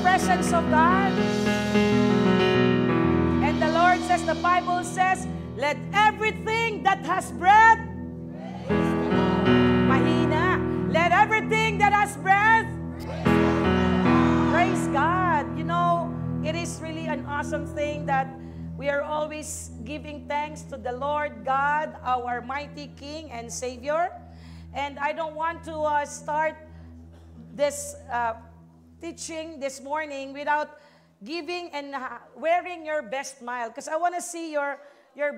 presence of God. And the Lord says, the Bible says, let everything that has breath, mahina, let everything that has breath, praise God. You know, it is really an awesome thing that we are always giving thanks to the Lord God, our mighty King and Savior. And I don't want to start this teaching this morning without giving and wearing your best smile, because I want to see your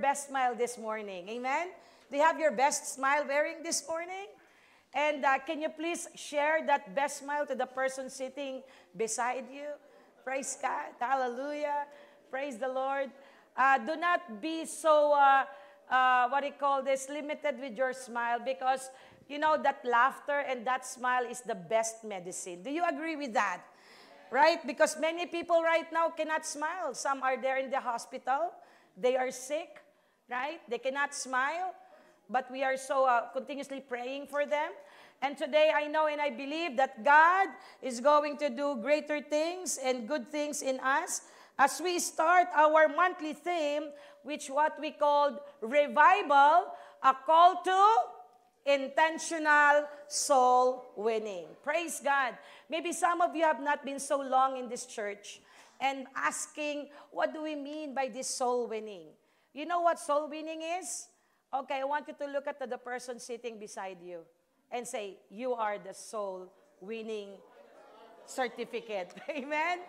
best smile this morning. Amen? Do you have your best smile wearing this morning? And can you please share that best smile to the person sitting beside you? Praise God. Hallelujah. Praise the Lord. Do not be so, limited with your smile, because you know that laughter and that smile is the best medicine. Do you agree with that? Right? Because many people right now cannot smile. Some are there in the hospital. They are sick, right? They cannot smile. But we are so continuously praying for them. And today I know and I believe that God is going to do greater things and good things in us as we start our monthly theme, which what we called revival, a call to intentional soul winning. Praise God. Maybe some of you have not been so long in this church and asking, what do we mean by this soul winning? You know what soul winning is? Okay, I want you to look at the person sitting beside you and say, you are the soul winning certificate. Amen?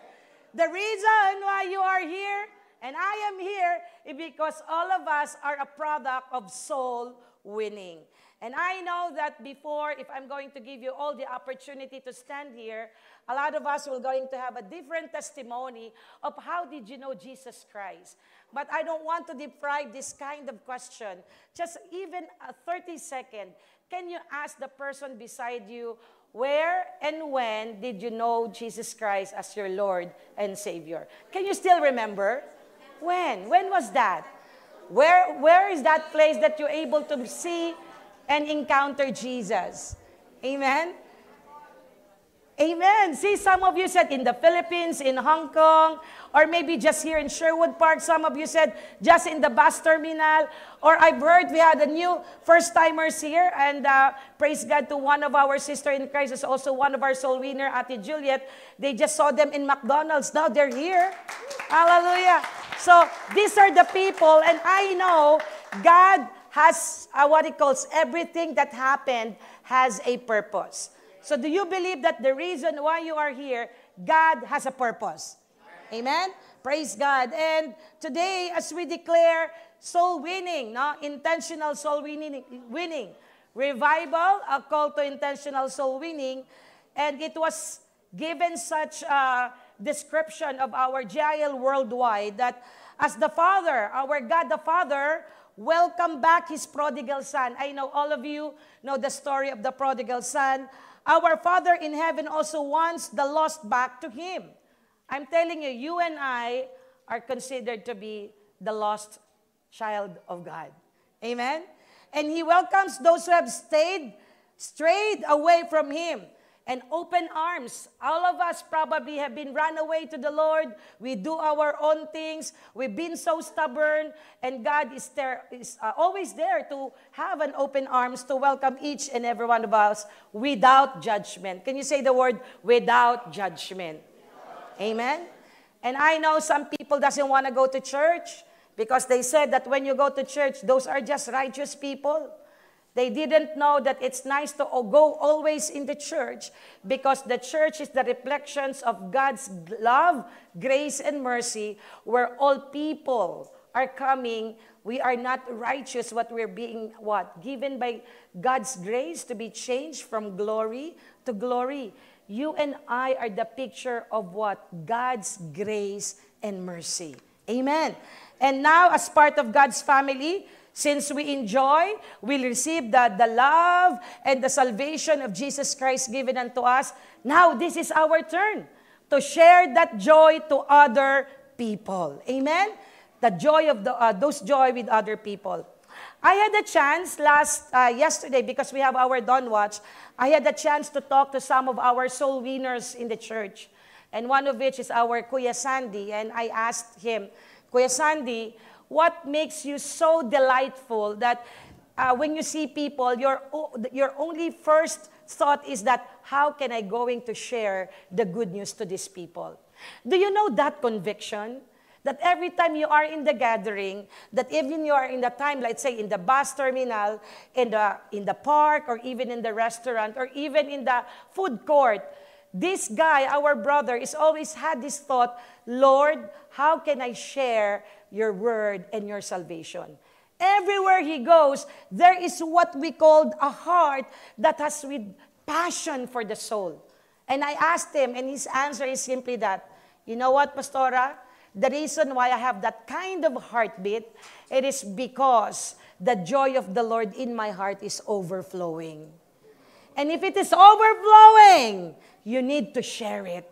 The reason why you are here and I am here is because all of us are a product of soul winning. And I know that before, if I'm going to give you all the opportunity to stand here, a lot of us will going to have a different testimony of how did you know Jesus Christ. But I don't want to deprive this kind of question. Just even a 30-second, can you ask the person beside you, where and when did you know Jesus Christ as your Lord and Savior? Can you still remember? When? When was that? Where is that place that you're able to see and encounter Jesus? Amen? Amen. See, some of you said in the Philippines, in Hong Kong, or maybe just here in Sherwood Park. Some of you said just in the bus terminal. Or I've heard we had a new first-timers here. And praise God to one of our sister in Christ, is also one of our soul winner, Ate Juliet. They just saw them in McDonald's. Now they're here. Hallelujah. So these are the people. And I know God has what he calls everything that happened has a purpose. So do you believe that the reason why you are here, God has a purpose? Amen? Praise God. And today, as we declare soul winning, no? Intentional soul winning, revival, a call to intentional soul winning, and it was given such a description of our GIL worldwide that as the Father, our God the Father, welcomed back His prodigal son. I know all of you know the story of the prodigal son. Our Father in heaven also wants the lost back to Him. I'm telling you, you and I are considered to be the lost child of God. Amen? And He welcomes those who have strayed away from Him. And open arms. All of us probably have been run away to the Lord. We do our own things. We've been so stubborn. And God is always there to have an open arms to welcome each and every one of us without judgment. Can you say the word without judgment? Amen? And I know some people doesn't want to go to church because they said that when you go to church, those are just righteous people. They didn't know that it's nice to go always in the church because the church is the reflections of God's love, grace, and mercy, where all people are coming. We are not righteous, but we're being what? Given by God's grace to be changed from glory to glory. You and I are the picture of what? God's grace and mercy. Amen. And now, as part of God's family, since we will receive the love and the salvation of Jesus Christ given unto us. Now, this is our turn to share that joy to other people. Amen? The joy of those joy with other people. I had a chance yesterday, because we have our Dawn Watch, I had a chance to talk to some of our soul winners in the church. and one of which is our Kuya Sandy. And I asked him, Kuya Sandy, what makes you so delightful that when you see people, your only first thought is that, how can I going to share the good news to these people? Do you know that conviction? That every time you are in the gathering, that even you are in the time, let's say in the bus terminal, in the park, or even in the restaurant, or even in the food court, this guy, our brother, is always had this thought, Lord, how can I share your word and your salvation? Everywhere he goes, there is what we call a heart that has with passion for the soul. And I asked him, and his answer is simply that, you know what, Pastora? The reason why I have that kind of heartbeat, it is because the joy of the Lord in my heart is overflowing. And if it is overflowing, you need to share it.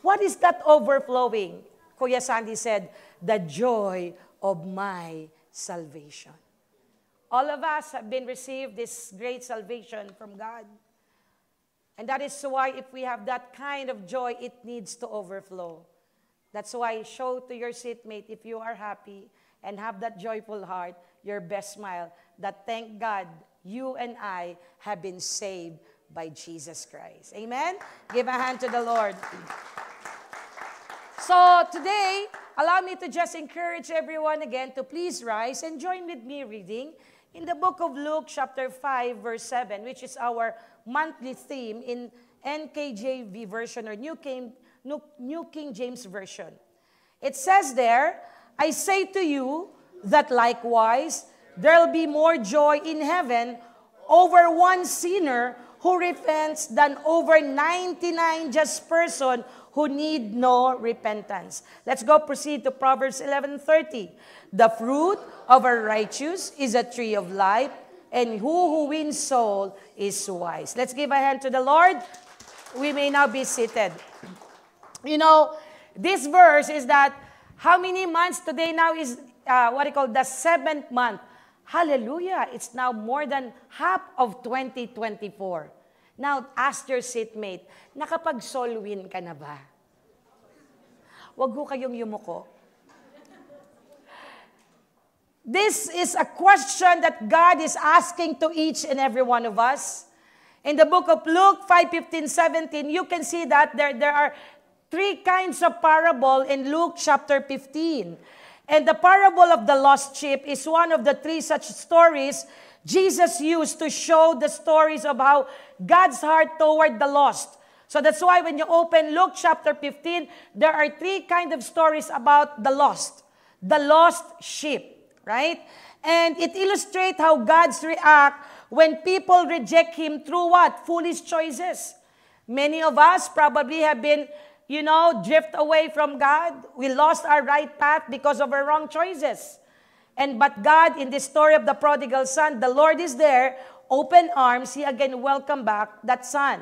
What is that overflowing? Kuya Sandy said, the joy of my salvation. All of us have been received this great salvation from God. And that is why if we have that kind of joy, it needs to overflow. That's why show to your seatmate, if you are happy and have that joyful heart, your best smile, that thank God you and I have been saved by Jesus Christ. Amen? Give a hand to the Lord. So today, allow me to just encourage everyone again to please rise and join with me reading in the book of Luke chapter 5 verse 7, which is our monthly theme in NKJV version or New King James Version. It says there, I say to you that likewise there will be more joy in heaven over one sinner who repents than over 99 just person who need no repentance. Let's go proceed to Proverbs 11:30. The fruit of a righteous is a tree of life, and who wins soul is wise. Let's give a hand to the Lord. We may now be seated. You know, this verse is that how many months today now is the 7th month. Hallelujah. It's now more than half of 2024. Now, ask your seatmate, nakapag-soul win ka na ba? Wag ho kayong yumuko. This is a question that God is asking to each and every one of us. In the book of Luke 5:15-17, you can see that there are 3 kinds of parable in Luke chapter 15. And the parable of the lost sheep is one of the 3 such stories Jesus used to show the stories of how God's heart toward the lost. So that's why when you open Luke chapter 15, there are 3 kind of stories about the lost sheep, right? And it illustrates how God's react when people reject Him through what? Foolish choices. Many of us probably have been, drift away from God. We lost our right path because of our wrong choices. But God, in the story of the prodigal son, the Lord is there, open arms, He again welcomed back that son.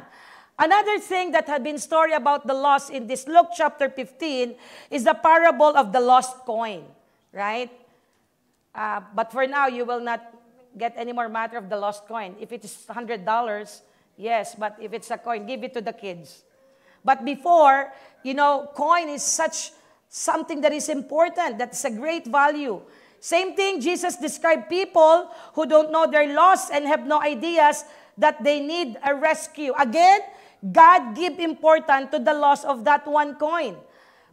Another thing that had been story about the lost in this Luke chapter 15 is the parable of the lost coin, right? But for now, you will not get any more matter of the lost coin. If it is $100, yes, but if it's a coin, give it to the kids. But before, coin is something that is important, that's a great value. Same thing, Jesus described people who don't know their loss and have no ideas that they need a rescue. Again, God give importance to the loss of that one coin.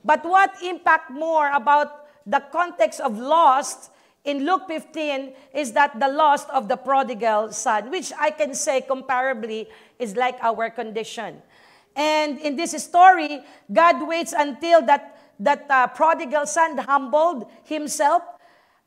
But what impact more about the context of lost in Luke 15 is that the loss of the prodigal son, which I can say comparably is like our condition. And in this story, God waits until that prodigal son humbled himself,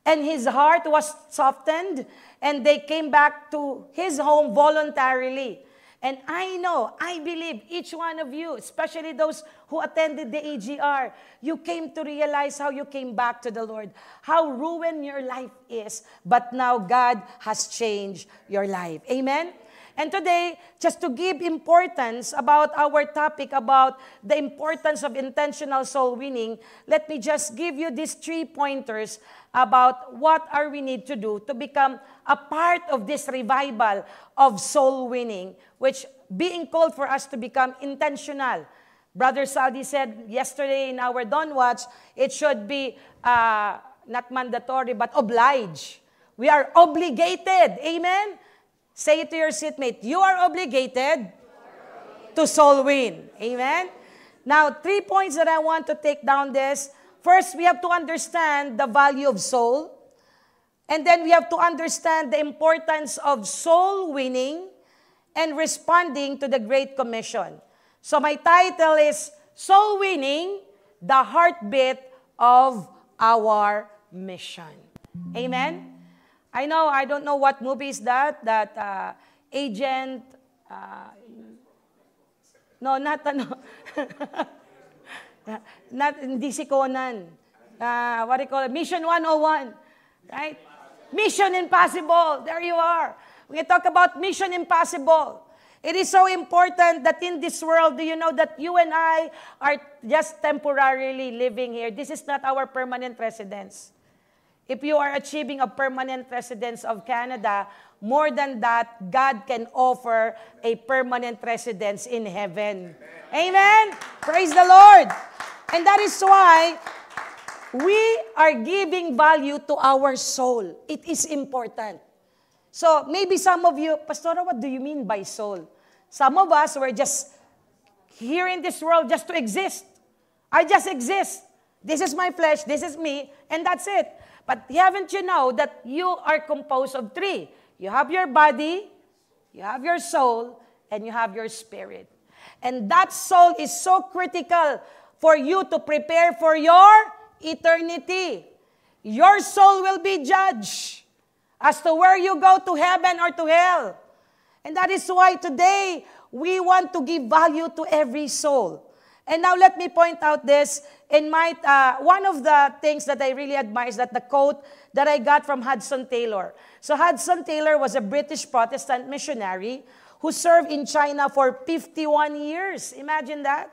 and his heart was softened, and they came back to his home voluntarily. And I believe each one of you, especially those who attended the AGR, you came to realize how you came back to the Lord, how ruined your life is, but now God has changed your life. Amen? And today, just to give importance about our topic about the importance of intentional soul winning, let me just give you these 3 pointers about what are we need to do to become a part of this revival of soul winning, which being called for us to become intentional. Brother Saldi said yesterday in our Dawn Watch, it should be not mandatory, but obliged. We are obligated. Amen? Say it to your seatmate. You are obligated to soul win. Amen? Now, 3 points that I want to take down this. First, we have to understand the value of soul. And then we have to understand the importance of soul winning and responding to the Great Commission. So my title is Soul Winning, the Heartbeat of Our Mission. Amen? I don't know what movie is that Agent, no, not, not, hindi si Conan. What do you call it? Mission 101, right? Mission Impossible, there you are. We talk about Mission Impossible. It is so important that in this world, do you know that you and I are just temporarily living here? This is not our permanent residence. If you are achieving a permanent residence of Canada, more than that, God can offer a permanent residence in heaven. Amen? Praise the Lord. And that is why we are giving value to our soul. It is important. So maybe some of you, Pastora, what do you mean by soul? Some of us were just here in this world just to exist. I just exist. This is my flesh, this is me, and that's it. But haven't you know that you are composed of three? You have your body, you have your soul, and you have your spirit. And that soul is so critical for you to prepare for your eternity. Your soul will be judged as to where you go, to heaven or to hell. And that is why today we want to give value to every soul. And now let me point out this. One of the things that I really admire is that the quote that I got from Hudson Taylor. So Hudson Taylor was a British Protestant missionary who served in China for 51 years. Imagine that.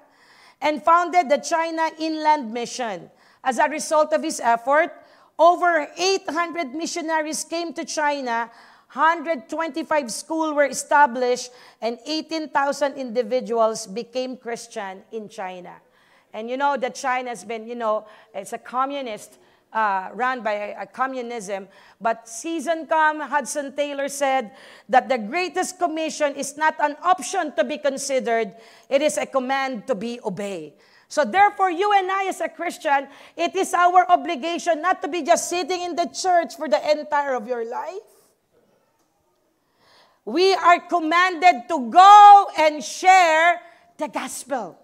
And founded the China Inland Mission. As a result of his effort, over 800 missionaries came to China, 125 schools were established, and 18,000 individuals became Christian in China. And you know that China has been, it's a communist, run by a communism. But season come, Hudson Taylor said that the greatest commission is not an option to be considered, it is a command to be obeyed. So therefore, you and I as a Christian, it is our obligation not to be just sitting in the church for the entire of your life. We are commanded to go and share the gospel.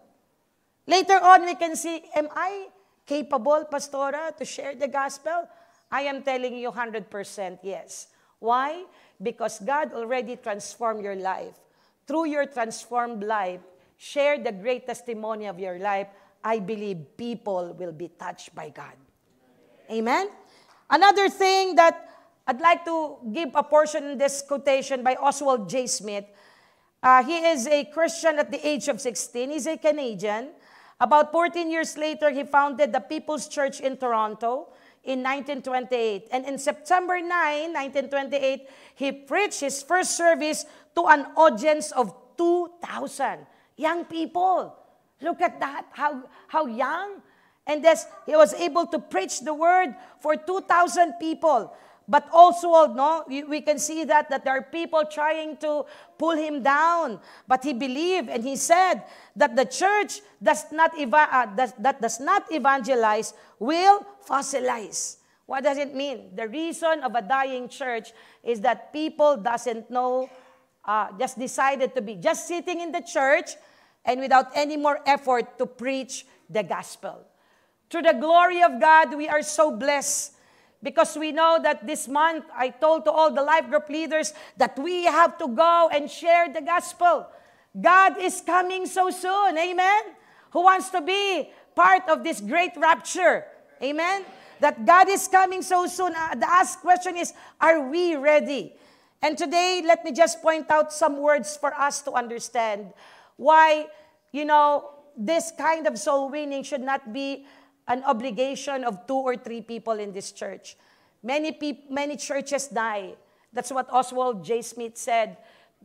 Later on, we can see, am I capable, Pastora, to share the gospel? I am telling you 100% yes. Why? Because God already transformed your life. Through your transformed life, share the great testimony of your life. I believe people will be touched by God. Amen? Another thing that I'd like to give a portion in this quotation by Oswald J. Smith. He is a Christian at the age of 16. He's a Canadian. About 14 years later, he founded the People's Church in Toronto in 1928. And in September 9, 1928, he preached his first service to an audience of 2,000 young people. Look at that, how young. And thus, he was able to preach the word for 2,000 people. But also, we can see that there are people trying to pull him down. But he believed and he said that the church that does not evangelize will fossilize. What does it mean? The reason of a dying church is that people doesn't know, just decided to be just sitting in the church and without any more effort to preach the gospel. Through the glory of God, we are so blessed. Because we know that this month, I told to all the life group leaders that we have to go and share the gospel. God is coming so soon. Amen? Who wants to be part of this great rapture? Amen? That God is coming so soon. The asked question is, are we ready? And today, let me just point out some words for us to understand why, this kind of soul winning should not be an obligation of 2 or 3 people in this church. Many churches die. That's what Oswald J. Smith said.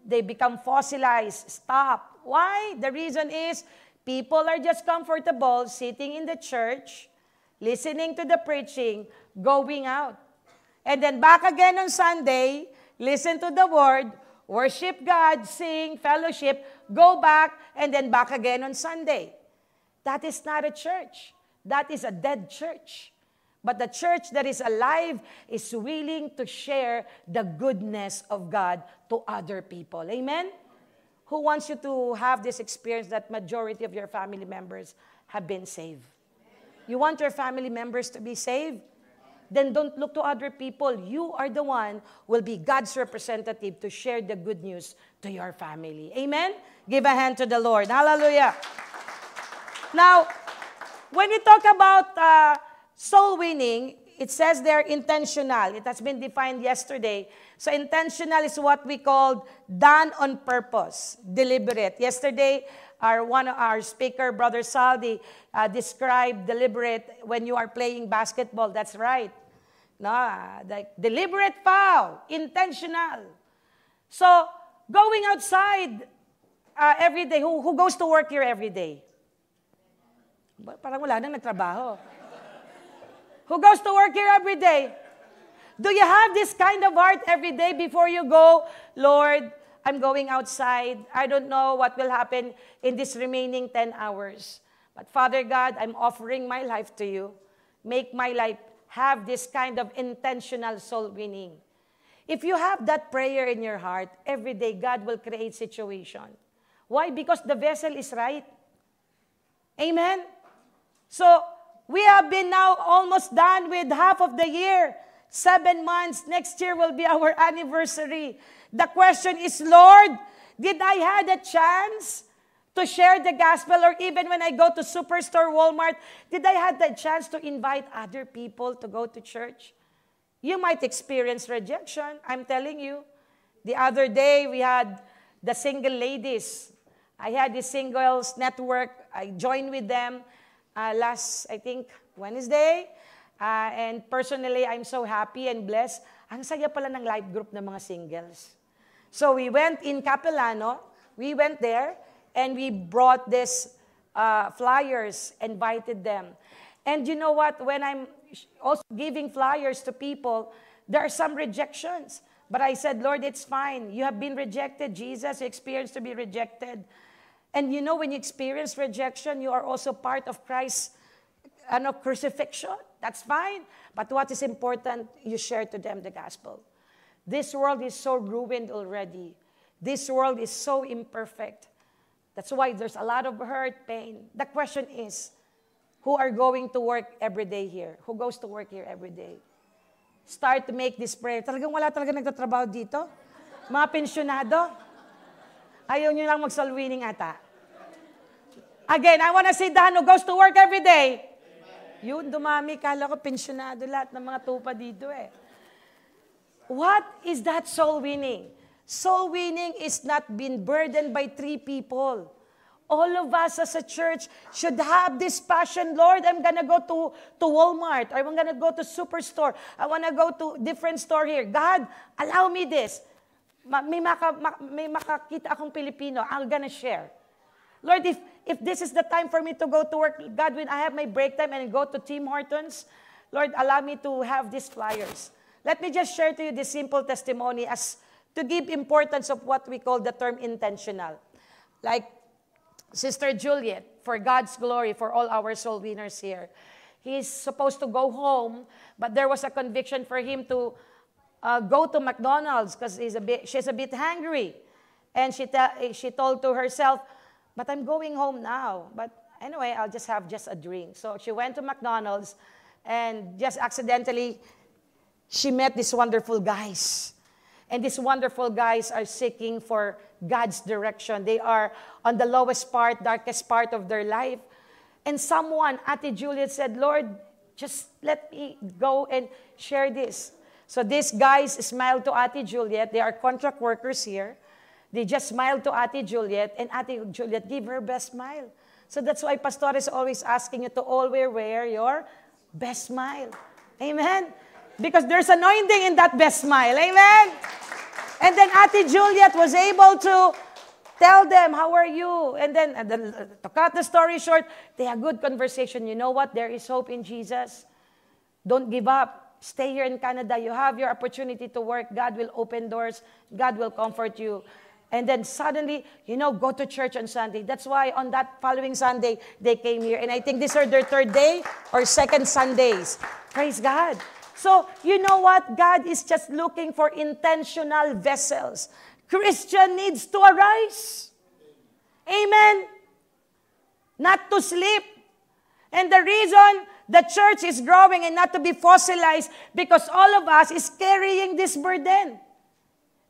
They become fossilized. Stop. Why? The reason is People are just comfortable sitting in the church, listening to the preaching, going out. And then back again on Sunday, listen to the word, worship God, sing, fellowship, go back, and then back again on Sunday. That is not a church. That is a dead church. But the church that is alive is willing to share the goodness of God to other people. Amen? Who wants you to have this experience that majority of your family members have been saved? You want your family members to be saved? Then don't look to other people. You are the one who will be God's representative to share the good news to your family. Amen? Give a hand to the Lord. Hallelujah. Now, when we talk about soul winning, it says there intentional. It has been defined yesterday. So intentional is what we call done on purpose, deliberate. Yesterday, one of our speaker, Brother Saldi, described deliberate when you are playing basketball. That's right. No, the deliberate foul, intentional. So going outside every day, who goes to work here every day? Parang wala nang nagtrabaho. Who goes to work here every day? Do you have this kind of heart every day before you go, Lord, I'm going outside. I don't know what will happen in this remaining 10 hours. But Father God, I'm offering my life to you. Make my life have this kind of intentional soul winning. If you have that prayer in your heart, every day God will create situation. Why? Because the vessel is right. Amen? So, we have been now almost done with half of the year. 7 months. Next year will be our anniversary. The question is, Lord, did I have a chance to share the gospel? Or even when I go to Superstore, Walmart, did I have the chance to invite other people to go to church? You might experience rejection. I'm telling you. The other day, we had the single ladies. I had the singles network. I joined with them last, I think, Wednesday. And personally, I'm so happy and blessed. Ang saya pala ng life group ng mga singles. So we went in Capilano. We went there, and we brought this flyers, invited them. And you know what? When I'm also giving flyers to people, there are some rejections. But I said, Lord, it's fine. You have been rejected. Jesus experienced to be rejected. And you know, when you experience rejection, you are also part of Christ's crucifixion. That's fine. But what is important, you share to them the gospel. This world is so ruined already. This world is so imperfect. That's why there's a lot of hurt, pain. The question is, who are going to work every day here? Who goes to work here every day? Start to make this prayer. Talagang wala talaga nagtatrabaho dito? Mga pensyonado? Ayaw nyo lang mag-soul winning ata. Again, I want to say Dan who goes to work every day. Yun, dumami. Kala ko pensyonado lahat ng mga tupa dito eh. What is that soul winning? Soul winning is not being burdened by 3 people. All of us as a church should have this passion. Lord, I'm gonna go to Walmart. Or I'm gonna go to Superstore. I wanna go to different store here. God, allow me this. May makakita akong Pilipino. I'm gonna share. Lord, if this is the time for me to go to work, God, when I have my break time and go to Tim Hortons, Lord, allow me to have these flyers. Let me just share to you this simple testimony as to give importance of what we call the term intentional. Like Sister Juliet, for God's glory, for all our soul winners here. He's supposed to go home, but there was a conviction for him to go to McDonald's because she's a bit hungry. And she told to herself, but I'm going home now. But anyway, I'll just have just a drink. So she went to McDonald's and just accidentally, she met these wonderful guys. And these wonderful guys are seeking for God's direction. They are on the lowest part, darkest part of their life. And someone, Ate Juliet, said, Lord, just let me go and share this. So these guys smiled to Ate Juliet. They are contract workers here. They just smiled to Ate Juliet, and Ate Juliet gave her best smile. So that's why Pastor is always asking you to always wear your best smile. Amen? Because there's anointing in that best smile. Amen? And then Ate Juliet was able to Tell them, how are you? And then, to cut the story short, they have good conversation. You know what? There is hope in Jesus. Don't give up. Stay here in Canada. You have your opportunity to work. God will open doors. God will comfort you. And then suddenly, go to church on Sunday. That's why on that following Sunday, they came here. And I think these are their third day or second Sundays. Praise God. So, you know what? God is just looking for intentional vessels. Christian needs to arise. Amen. Not to sleep. And the reason the church is growing and not to be fossilized, because all of us is carrying this burden.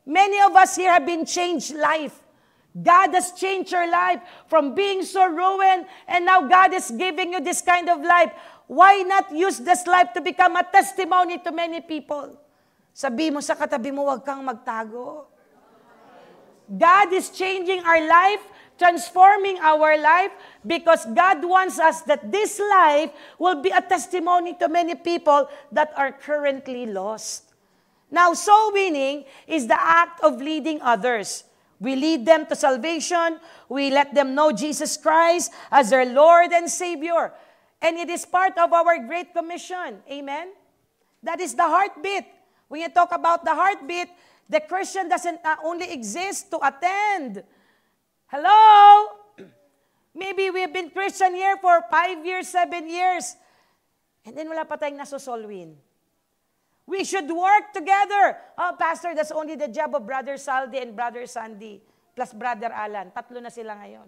Many of us here have been changed life. God has changed your life from being so ruined, and now God is giving you this kind of life. Why not use this life to become a testimony to many people? Sabi mo sa katabi mo, huwag kang magtago. God is changing our life, transforming our life, because God wants us that this life will be a testimony to many people that are currently lost. Now, soul winning is the act of leading others. We lead them to salvation. We let them know Jesus Christ as their Lord and Savior. And it is part of our Great Commission. Amen? That is the heartbeat. When you talk about the heartbeat, the Christian doesn't only exist to attend. Hello? Maybe we've been Christian here for 5 years, 7 years. And then wala pa tayong nasosolwin. We should work together. Oh, Pastor, that's only the job of Brother Saldi and Brother Sandy, plus Brother Alan. 3 na sila ngayon.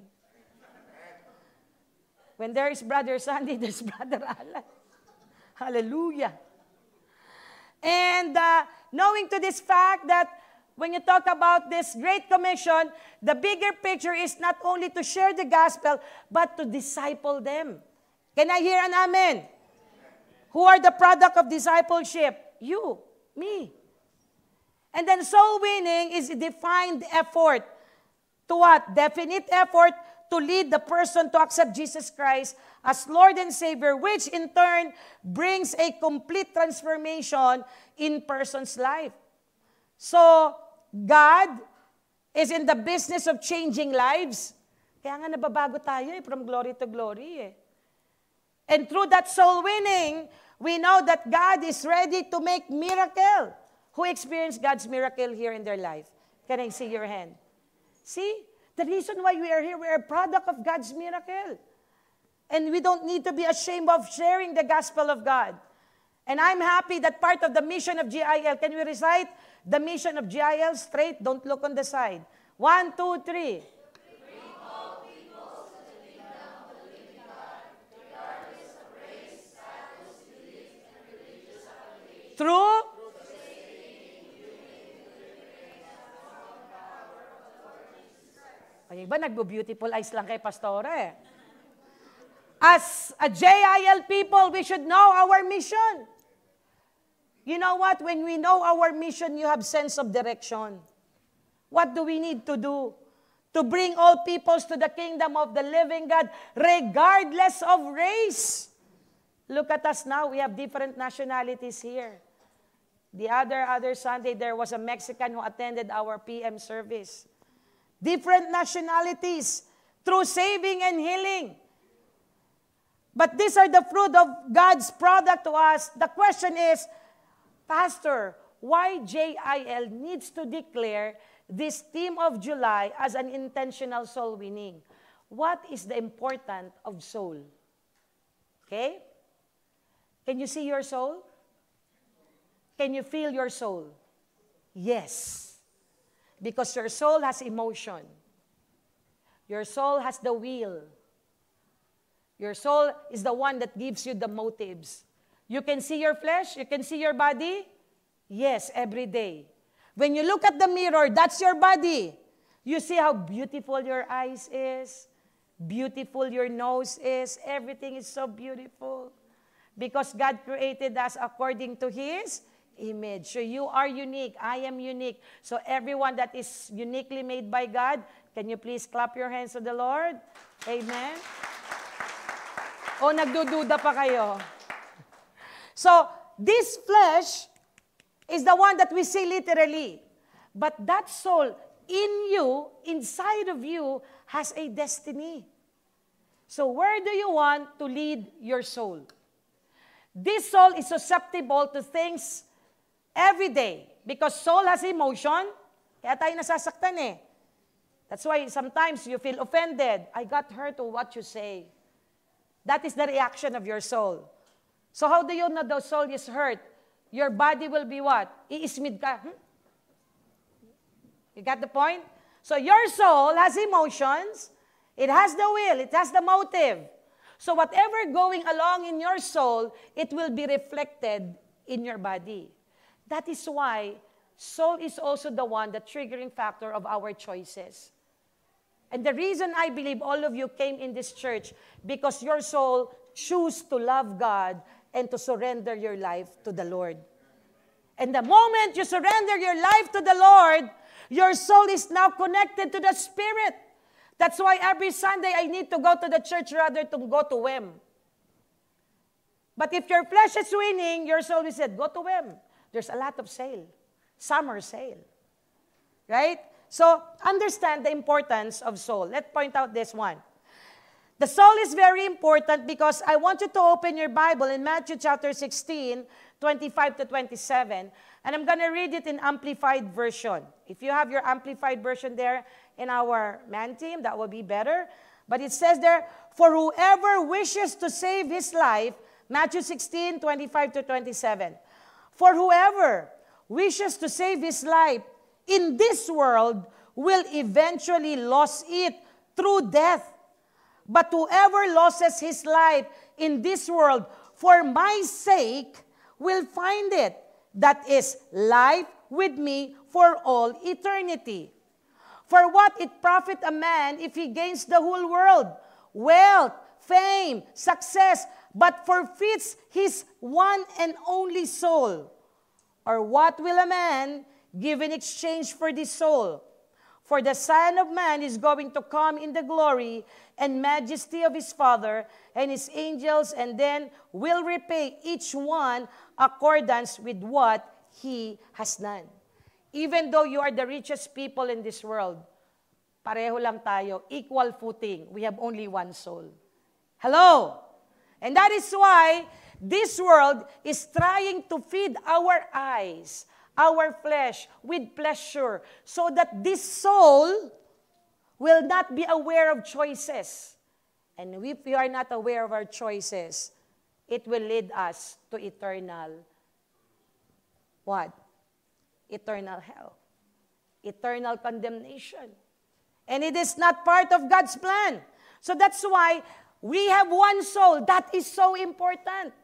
When there is Brother Sandy, there's Brother Alan. Hallelujah. And knowing to this fact that when you talk about this Great Commission, the bigger picture is not only to share the gospel, but to disciple them. Can I hear an amen? Who are the product of discipleship? You, me. And then soul winning is a defined effort. To what? Definite effort to lead the person to accept Jesus Christ as Lord and Savior, which in turn brings a complete transformation in person's life. So, God is in the business of changing lives. Kaya nga nababago tayo from glory to glory. And through that soul winning, we know that God is ready to make miracle. Who experienced God's miracle here in their life? Can I see your hand? See? The reason why we are here, we are a product of God's miracle. And we don't need to be ashamed of sharing the gospel of God. And I'm happy that part of the mission of GIL, can we recite the mission of GIL straight? Don't look on the side. 1, 2, 3. Through? Ay, iba, nagbo-beautiful eyes lang kay Pastora. As a JIL people, we should know our mission. You know what? When we know our mission, you have sense of direction. What do we need to do? To bring all peoples to the kingdom of the living God, regardless of race. Look at us now. We have different nationalities here. The other Sunday, there was a Mexican who attended our PM service. Different nationalities through saving and healing. But these are the fruit of God's product to us. The question is, Pastor, why JIL needs to declare this theme of July as an intentional soul winning? What is the importance of soul? Okay? Can you see your soul? Can you feel your soul? Yes. Because your soul has emotion. Your soul has the will. Your soul is the one that gives you the motives. You can see your flesh? You can see your body? Yes, every day. When you look at the mirror, that's your body. You see how beautiful your eyes is, beautiful your nose is. Everything is so beautiful. Because God created us according to His image. So you are unique. I am unique. So everyone that is uniquely made by God, can you please clap your hands to the Lord? Amen. O nagdududa pa kayo? So this flesh is the one that we see literally. But that soul in you, inside of you, has a destiny. So where do you want to lead your soul? This soul is susceptible to things every day because soul has emotion, kaya tayo nasasaktan eh. That's why sometimes you feel offended. I got hurt to what you say. That is the reaction of your soul. So how do you know the soul is hurt? Your body will be what? Iismid ka. You got the point? So your soul has emotions. It has the will. It has the motive. So whatever going along in your soul, it will be reflected in your body. That is why soul is also the one, the triggering factor of our choices. And the reason I believe all of you came in this church, because your soul choose to love God and to surrender your life to the Lord. And the moment you surrender your life to the Lord, your soul is now connected to the Spirit. That's why every Sunday I need to go to the church rather to go to WEM. But if your flesh is winning, your soul is said, go to WEM. There's a lot of sale. Summer sale. Right? So, understand the importance of soul. Let's point out this one. The soul is very important because I want you to open your Bible in Matthew chapter 16, 25 to 27. And I'm going to read it in Amplified Version. If you have your Amplified Version there in our man team, that will be better. But it says there, for whoever wishes to save his life, Matthew 16, 25 to 27. For whoever wishes to save his life in this world will eventually lose it through death. But whoever loses his life in this world for my sake will find it. That is life with me for all eternity. For what it profit a man if he gains the whole world, wealth, fame, success, but forfeits his one and only soul? Or what will a man give in exchange for this soul? For the Son of Man is going to come in the glory and majesty of his Father and his angels, and then will repay each one accordance with what he has done. Even though you are the richest people in this world, pareho lang tayo, equal footing. We have only one soul. Hello? And that is why this world is trying to feed our eyes, our flesh, with pleasure, so that this soul will not be aware of choices. And if we are not aware of our choices, it will lead us to eternal, what? Eternal hell. Eternal condemnation. And it is not part of God's plan. So that's why we have one soul. That is so important.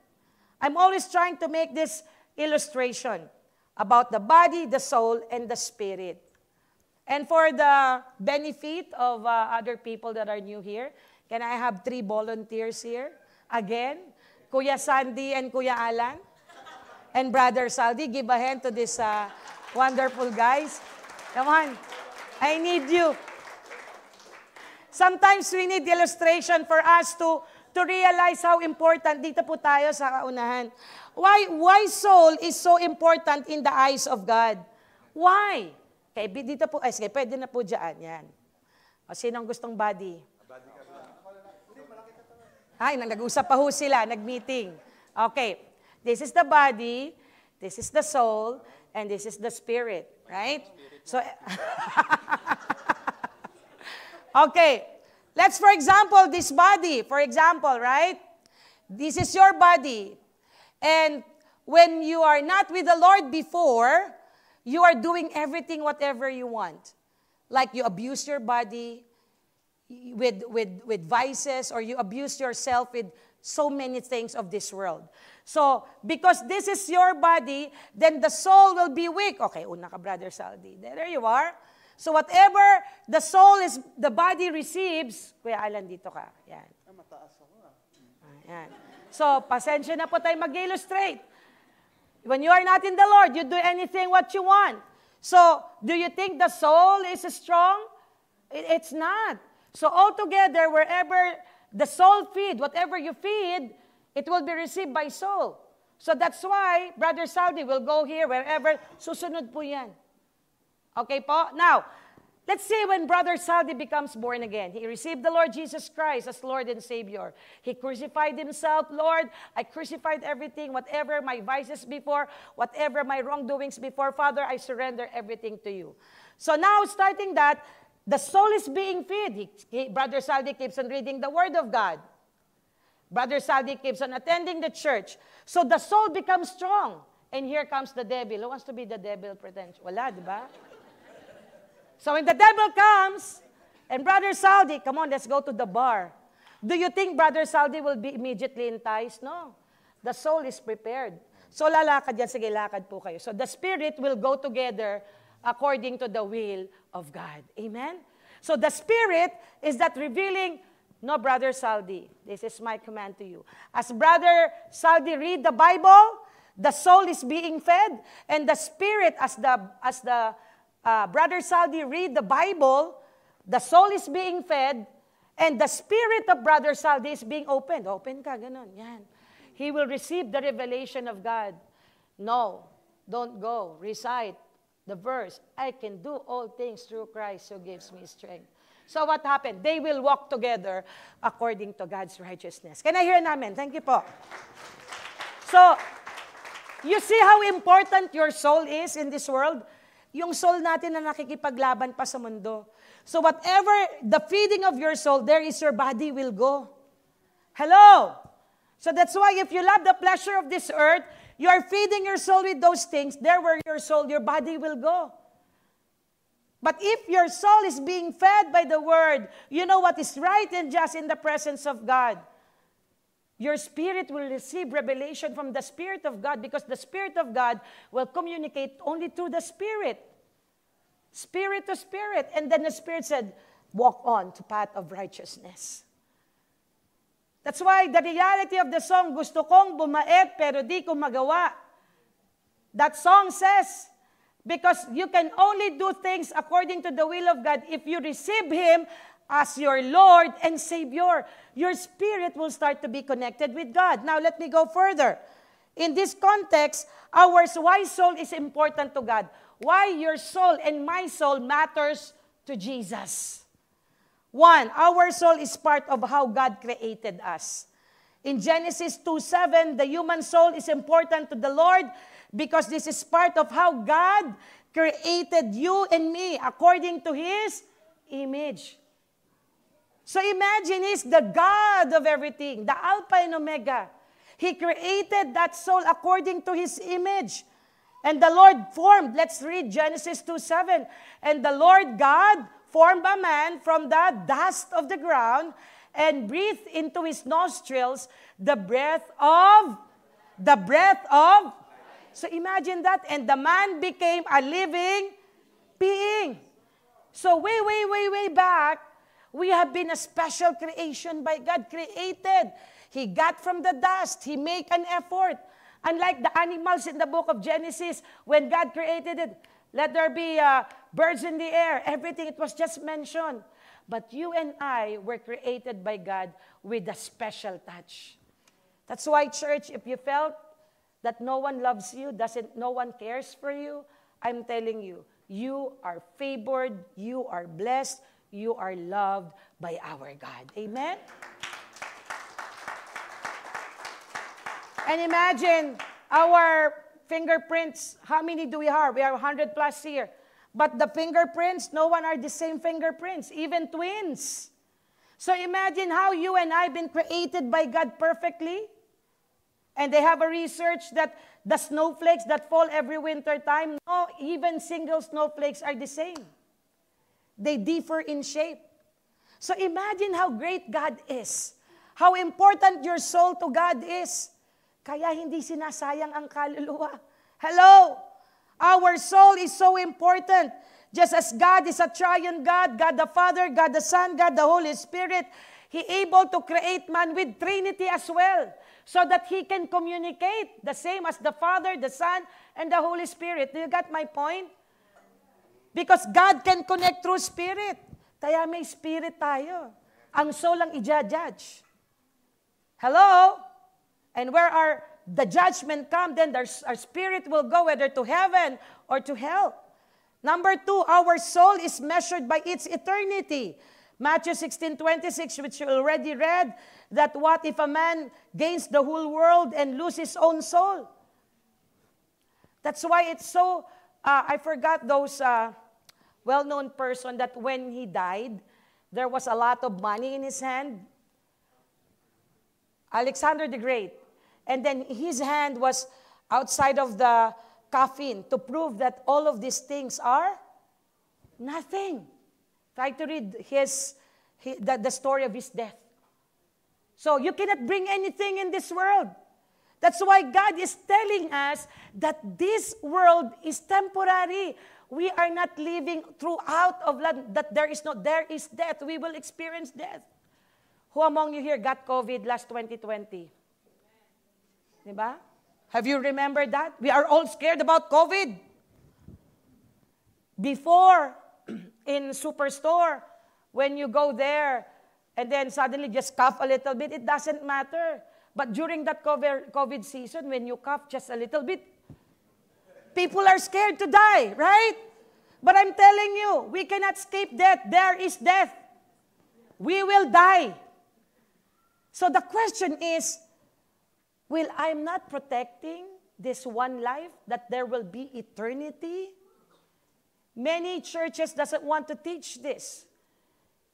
I'm always trying to make this illustration about the body, the soul, and the spirit. And for the benefit of other people that are new here, can I have 3 volunteers here? Again, Kuya Sandy and Kuya Alan, and Brother Saldi. Give a hand to these wonderful guys. Come on. I need you. Sometimes we need illustration for us to realize how important. Dito po tayo sa kaunahan. Why soul is so important in the eyes of God? Why? Okay, dito po, sige, pwede na po dyan. Yan. O, sinong gustong body? Ay, nag-usap pa ho sila, nag-meeting. Okay, this is the body, this is the soul, and this is the spirit. Right? So, okay, let's for example, this body, for example, right? This is your body. And when you are not with the Lord before, you are doing everything whatever you want. Like you abuse your body with vices, or you abuse yourself with so many things of this world. So, because this is your body, then the soul will be weak. Okay, una ka, Brother Saldi. There you are. So whatever the soul is, the body receives, Kuya Alan, dito ka. Yan. Mataas ako Yan. So, pasensya na po tayo mag-illustrate. When you are not in the Lord, you do anything what you want. So, do you think the soul is strong? It's not. So, altogether, wherever the soul feed, whatever you feed, it will be received by soul. So, that's why Brother Saudi will go here, wherever, susunod po yan. Okay po? Now, Let's say when Brother Saldi becomes born again, he received the Lord Jesus Christ as Lord and Savior. He crucified himself. Lord, I crucified everything, whatever my vices before, whatever my wrongdoings before. Father, I surrender everything to you. So now, starting that, the soul is being fed. Brother Saldi keeps on reading the Word of God. Brother Saldi keeps on attending the church. So the soul becomes strong. And here comes the devil. Who wants to be the devil pretentious? Wala, di ba? So when the devil comes, and Brother Saldi, come on, let's go to the bar. Do you think Brother Saldi will be immediately enticed? No. The soul is prepared. So lalakad yan, sige, lakad po kayo. So the spirit will go together according to the will of God. Amen? So the spirit is that revealing, no, Brother Saldi, this is my command to you. As Brother Saldi read the Bible, the soul is being fed, and the spirit, as the Brother Saldi read the Bible, the soul is being fed, and the spirit of Brother Saldi is being opened. Open ka, ganun, yan. He will receive the revelation of God. No, don't go. Recite the verse, I can do all things through Christ who gives me strength. So what happened? They will walk together according to God's righteousness. Can I hear an amen? Thank you po. So, you see how important your soul is in this world? Yung soul natin na nakikipaglaban pa sa mundo. So whatever the feeding of your soul, there is your body will go. Hello? So that's why if you love the pleasure of this earth, you are feeding your soul with those things, there where your soul, your body will go. But if your soul is being fed by the Word, you know what is right and just in the presence of God. Your spirit will receive revelation from the Spirit of God because the Spirit of God will communicate only through the Spirit. Spirit to Spirit. And then the Spirit said, walk on to path of righteousness. That's why the reality of the song, gusto kong bumait pero di ko magawa. That song says, because you can only do things according to the will of God if you receive Him as your Lord and Savior. Your spirit will start to be connected with God. Now, let me go further. In this context, why soul is important to God. Why your soul and my soul matters to Jesus. One, our soul is part of how God created us. In Genesis 2:7, the human soul is important to the Lord because this is part of how God created you and me according to His image. So imagine, He's the God of everything, the Alpha and Omega. He created that soul according to His image. And the Lord formed, let's read Genesis 2:7. And the Lord God formed a man from the dust of the ground and breathed into his nostrils the breath of. So imagine that. And the man became a living being. So way back, we have been a special creation by God, created. He got from the dust. He made an effort. Unlike the animals in the book of Genesis, when God created it, let there be birds in the air, everything, it was just mentioned. But you and I were created by God with a special touch. That's why, church, if you felt that no one loves you, no one cares for you, I'm telling you, you are favored, you are blessed, you are loved by our God. Amen? And imagine our fingerprints. How many do we have? We are 100 plus here. But the fingerprints, no one are the same fingerprints, even twins. So imagine how you and I have been created by God perfectly. And they have a research that the snowflakes that fall every winter time, no, even single snowflakes are the same. They differ in shape. So imagine how great God is. How important your soul to God is. Kaya hindi sinasayang ang kaluluwa. Hello? Our soul is so important. Just as God is a triune God, God the Father, God the Son, God the Holy Spirit, He able to create man with Trinity as well, so that He can communicate the same as the Father, the Son, and the Holy Spirit. Do you got my point? Because God can connect through Spirit. Kaya may Spirit tayo. Ang soul ang i-judge. Hello? And where the judgment come, then our spirit will go whether to heaven or to hell. Number 2, our soul is measured by its eternity. Matthew 16:26, which you already read, that what if a man gains the whole world and loses his own soul? That's why it's so, I forgot those well-known person that when he died, there was a lot of money in his hand. Alexander the Great. And then his hand was outside of the coffin to prove that all of these things are nothing. Try to read the story of his death. So you cannot bring anything in this world. That's why God is telling us that this world is temporary. We are not living throughout of life, that there is death. We will experience death. Who among you here got COVID last 2020? Diba? Have you remembered that? We are all scared about COVID. Before, in Superstore, when you go there, and then suddenly just cough a little bit, it doesn't matter. But during that COVID season, when you cough just a little bit, people are scared to die, right? But I'm telling you, we cannot escape death. There is death. We will die. So the question is, will I not protecting this one life, that there will be eternity? Many churches doesn't want to teach this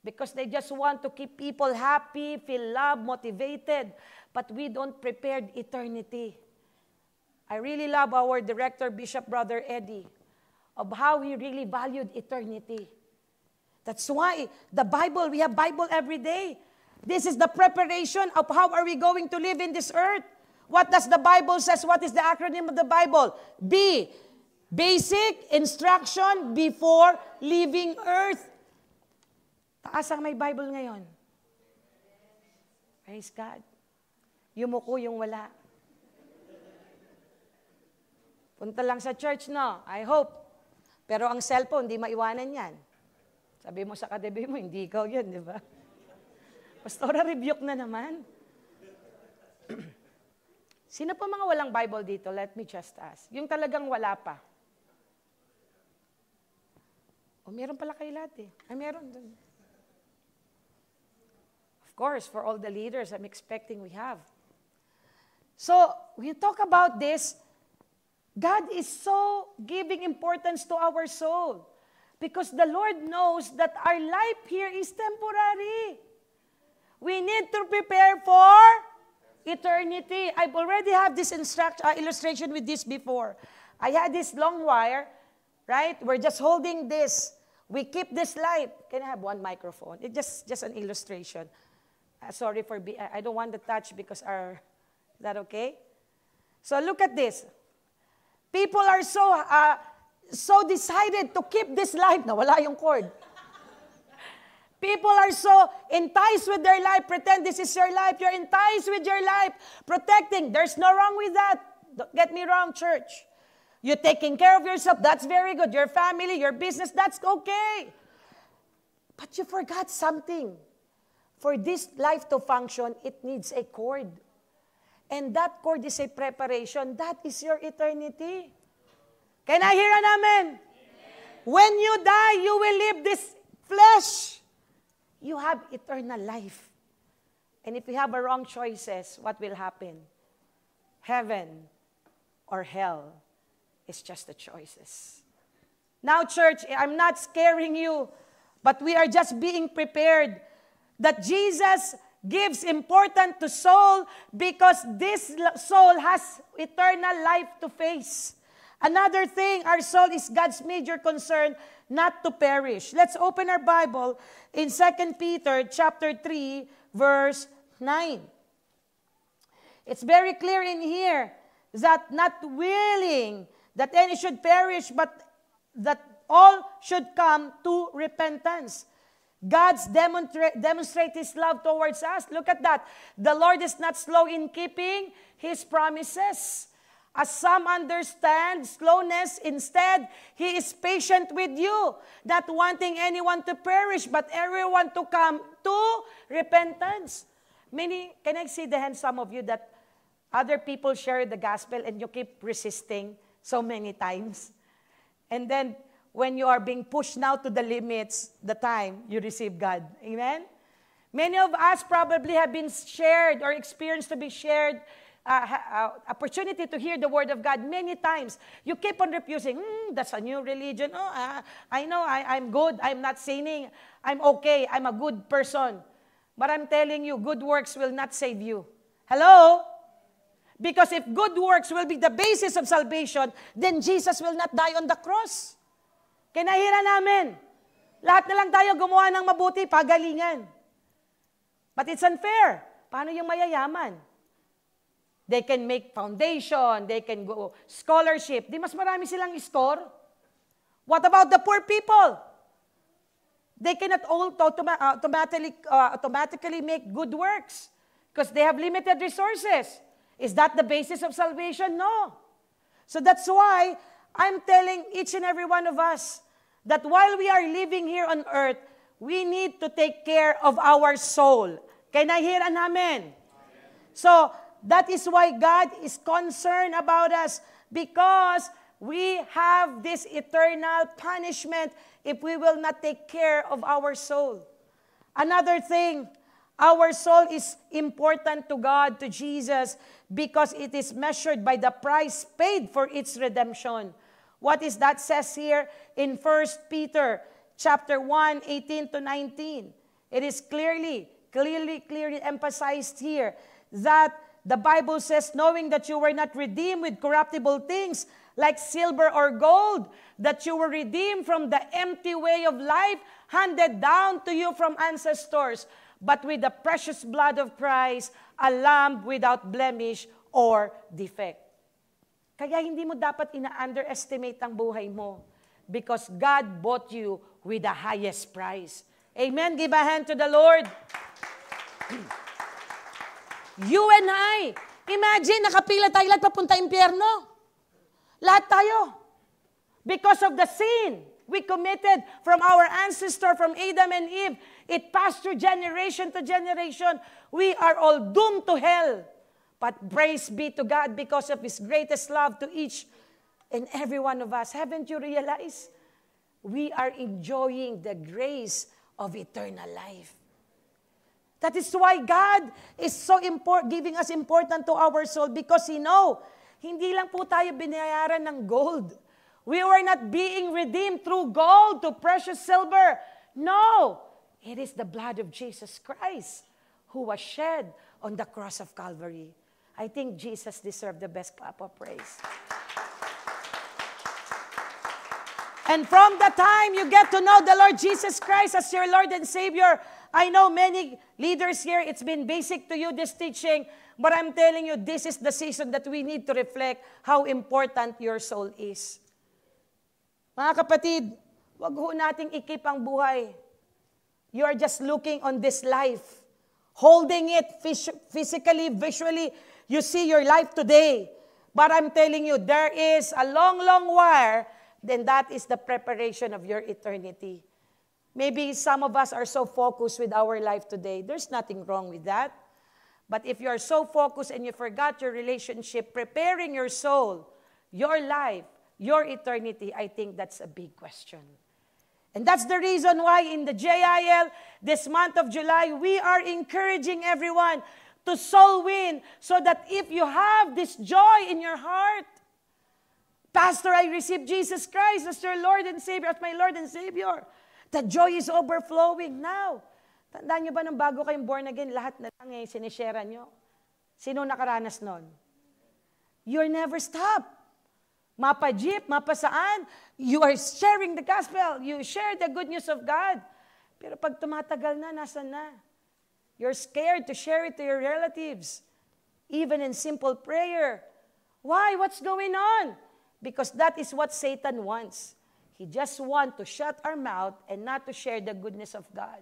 because they just want to keep people happy, feel loved, motivated, but we don't prepare eternity. I really love our director, Bishop Brother Eddie, of how he really valued eternity. That's why the Bible, we have Bible every day. This is the preparation of how are we going to live in this earth. What does the Bible says? What is the acronym of the Bible? B. Basic instruction before leaving earth. Taas ang may Bible ngayon. Praise God. Yumuko yung wala. Punta lang sa church, no? I hope. Pero ang cellphone, di maiwanan yan. Sabi mo sa katabi mo, hindi ikaw yun, di ba? Pastora, rebuke na naman. Sino pa mga walang Bible dito? Let me just ask. Yung talagang wala pa. O, meron pala kayo lahat eh. Ay, meron. Of course, for all the leaders, I'm expecting we have. So, when you talk about this, God is so giving importance to our soul. Because the Lord knows that our life here is temporary. We need to prepare for eternity. I've already have this illustration with this before. I had this long wire, right? We're just holding this. We keep this light. Can I have one microphone? It's just an illustration. Sorry for I don't want to touch because is that okay? So look at this. People are so decided to keep this life. Nawala yung cord. People are so enticed with their life, pretend this is your life. You're enticed with your life, protecting. There's no wrong with that. Don't get me wrong, church. You're taking care of yourself, that's very good. Your family, your business, that's okay. But you forgot something. For this life to function, it needs a cord. And that cord is a preparation. That is your eternity. Can I hear an amen? Amen. When you die, you will leave this flesh. You have eternal life. And if you have a wrong choices, what will happen? Heaven or hell is just the choices. Now, church, I'm not scaring you, but we are just being prepared that Jesus gives importance to soul because this soul has eternal life to face. Another thing, our soul is God's major concern, not to perish. Let's open our Bible in 2 Peter chapter 3, verse 9. It's very clear in here that not willing that any should perish, but that all should come to repentance. God's demonstrate His love towards us. Look at that. The Lord is not slow in keeping His promises. As some understand slowness, instead, He is patient with you, not wanting anyone to perish, but everyone to come to repentance. Can I see the hand, some of you, that other people share the gospel and you keep resisting so many times? And then, when you are being pushed now to the limits, the time you receive God. Amen? Many of us probably have been shared or experienced to be shared opportunity to hear the Word of God many times. You keep on refusing, that's a new religion. Oh, I know, I'm good. I'm not sinning. I'm okay. I'm a good person. But I'm telling you, good works will not save you. Hello? Because if good works will be the basis of salvation, then Jesus will not die on the cross. Kinahira namin. Lahat na lang tayo gumawa ng mabuti, pagalingan. But it's unfair. Paano yung mayayaman? They can make foundation, they can go scholarship. Di mas marami silang score? What about the poor people? They cannot all automatically make good works because they have limited resources. Is that the basis of salvation? No. So that's why I'm telling each and every one of us that while we are living here on earth, we need to take care of our soul. Can I hear an amen? So that is why God is concerned about us, because we have this eternal punishment if we will not take care of our soul. Another thing, our soul is important to God, to Jesus, because it is measured by the price paid for its redemption. What is that says here in 1 Peter chapter 1, 18 to 19? It is clearly emphasized here that the Bible says, knowing that you were not redeemed with corruptible things like silver or gold, that you were redeemed from the empty way of life handed down to you from ancestors, but with the precious blood of Christ, a lamb without blemish or defect. Kaya hindi mo dapat ina-underestimate ang buhay mo, because God bought you with the highest price. Amen? Give a hand to the Lord. You and I, imagine, nakapila tayo lahat papunta impyerno. Lahat tayo. Because of the sin we committed from our ancestor, from Adam and Eve, it passed through generation to generation. We are all doomed to hell. But praise be to God because of His greatest love to each and every one of us. Haven't you realized? We are enjoying the grace of eternal life. That is why God is so giving us important to our soul, because He know, hindi lang po tayo binayaran ng gold. We were not being redeemed through gold, to precious silver. No, it is the blood of Jesus Christ who was shed on the cross of Calvary. I think Jesus deserved the best clap of praise. And from the time you get to know the Lord Jesus Christ as your Lord and Savior, I know many leaders here, it's been basic to you, this teaching, but I'm telling you, this is the season that we need to reflect how important your soul is. Mga kapatid, wag ho nating ikip ang buhay. You are just looking on this life, holding it physically, visually. You see your life today. But I'm telling you, there is a long, long while, then that is the preparation of your eternity. Maybe some of us are so focused with our life today. There's nothing wrong with that. But if you are so focused and you forgot your relationship, preparing your soul, your life, your eternity, I think that's a big question. And that's the reason why in the JIL, this month of July, we are encouraging everyone to soul win, so that if you have this joy in your heart, Pastor, I received Jesus Christ as your Lord and Savior, as my Lord and Savior. The joy is overflowing now. Tandaan nyo ba nang bago kayong born again, lahat na lang sinishare nyo? Sino nakaranas nun? You're never stop. Mapa-jeep, mapa-saan, you are sharing the gospel. You share the good news of God. Pero pag tumatagal na, nasan na? You're scared to share it to your relatives. Even in simple prayer. Why? What's going on? Because that is what Satan wants. He just wants to shut our mouth and not to share the goodness of God.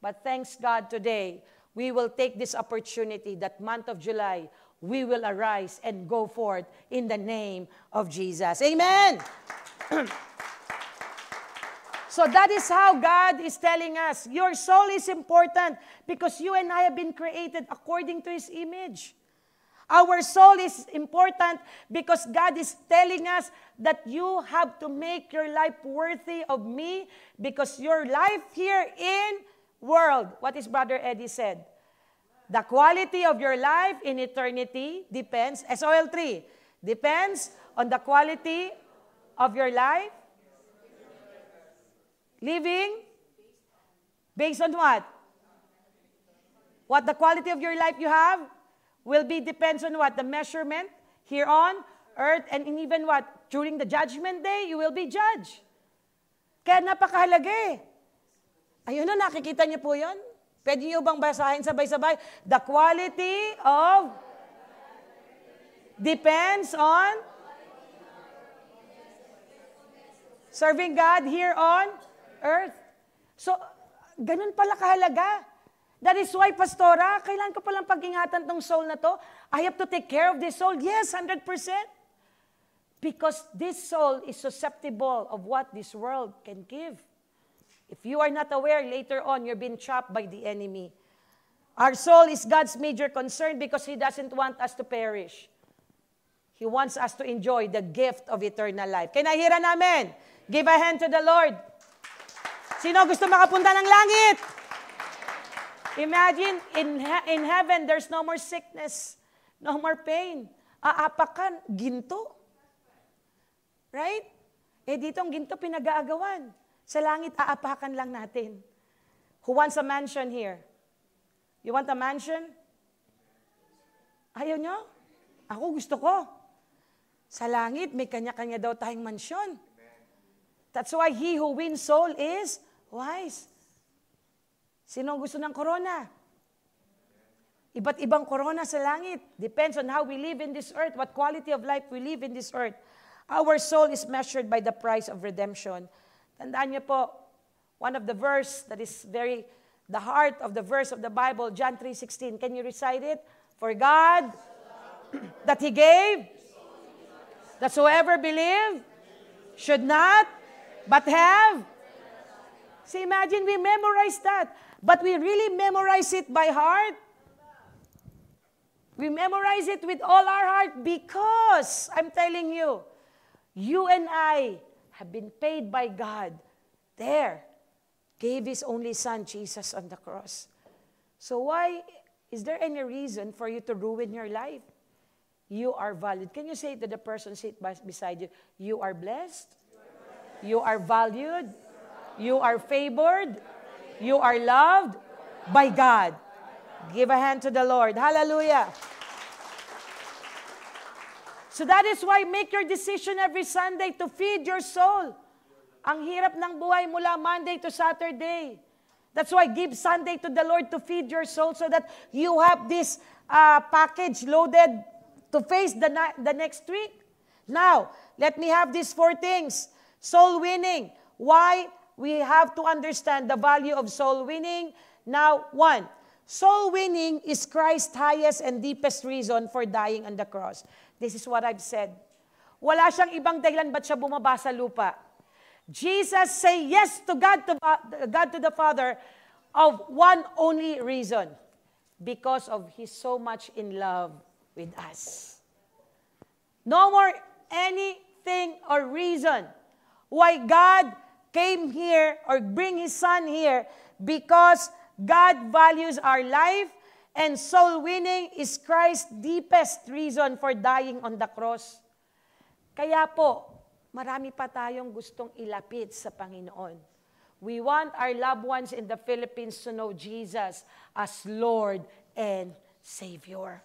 But thanks God today, we will take this opportunity, that month of July, we will arise and go forth in the name of Jesus. Amen! So that is how God is telling us, your soul is important because you and I have been created according to His image. Our soul is important because God is telling us that you have to make your life worthy of me because your life here in world, what is Brother Eddie said? The quality of your life in eternity depends, SOL3, depends on the quality of your life living based on what? What the quality of your life you have will be depends on what? The measurement here on earth and even what? During the judgment day, you will be judged. Kaya napakahalaga eh. Ayun na, nakikita niyo po yun? Pwede niyo bang basahin sabay-sabay? The quality of depends on serving God here on earth. So, ganun pala kahalaga. That is why, Pastora, kailan ko palang pag-ingatan tong soul na to? I have to take care of this soul. Yes, 100%. Because this soul is susceptible of what this world can give. If you are not aware, later on, you're being trapped by the enemy. Our soul is God's major concern because He doesn't want us to perish. He wants us to enjoy the gift of eternal life. Kinahira namin. Give a hand to the Lord. Sino gusto makapunta ng langit? Imagine, in heaven, there's no more sickness, no more pain. Aapakan, ginto. Right? Eh, dito ang ginto pinag-aagawan. Sa langit, aapakan lang natin. Who wants a mansion here? You want a mansion? Ayaw nyo? Ako gusto ko. Sa langit, may kanya-kanya daw tayong mansyon. That's why he who wins soul is wise. Sino gusto ng corona? Iba't ibang corona sa langit. Depends on how we live in this earth, what quality of life we live in this earth. Our soul is measured by the price of redemption. Tandaan niyo po, one of the verse that is the heart of the verse of the Bible, John 3:16. Can you recite it? For God, that He gave, that whoever believe should not, but have. See, imagine we memorize that. But we really memorize it by heart. We memorize it with all our heart because, I'm telling you, you and I have been paid by God. There, gave His only Son, Jesus, on the cross. So why, is there any reason for you to ruin your life? You are valued. Can you say to the person sit beside you, you are blessed, you are valued, you are favored, you are loved by God. Give a hand to the Lord. Hallelujah. So that is why make your decision every Sunday to feed your soul. Ang hirap ng buhay mula Monday to Saturday. That's why give Sunday to the Lord to feed your soul so that you have this package loaded to face the next week. Now, let me have these 4 things. Soul winning. Why? We have to understand the value of soul winning. Now, 1, soul winning is Christ's highest and deepest reason for dying on the cross. This is what I've said. Wala siyang ibang dahilan ba't siya bumaba sa lupa. Jesus say yes to God to the Father of one only reason. Because of He's so much in love with us. No more anything or reason why God came here or bring His Son here because God values our life and soul winning is Christ's deepest reason for dying on the cross. Kaya po, marami pa tayong gustong ilapit sa Panginoon. We want our loved ones in the Philippines to know Jesus as Lord and Savior.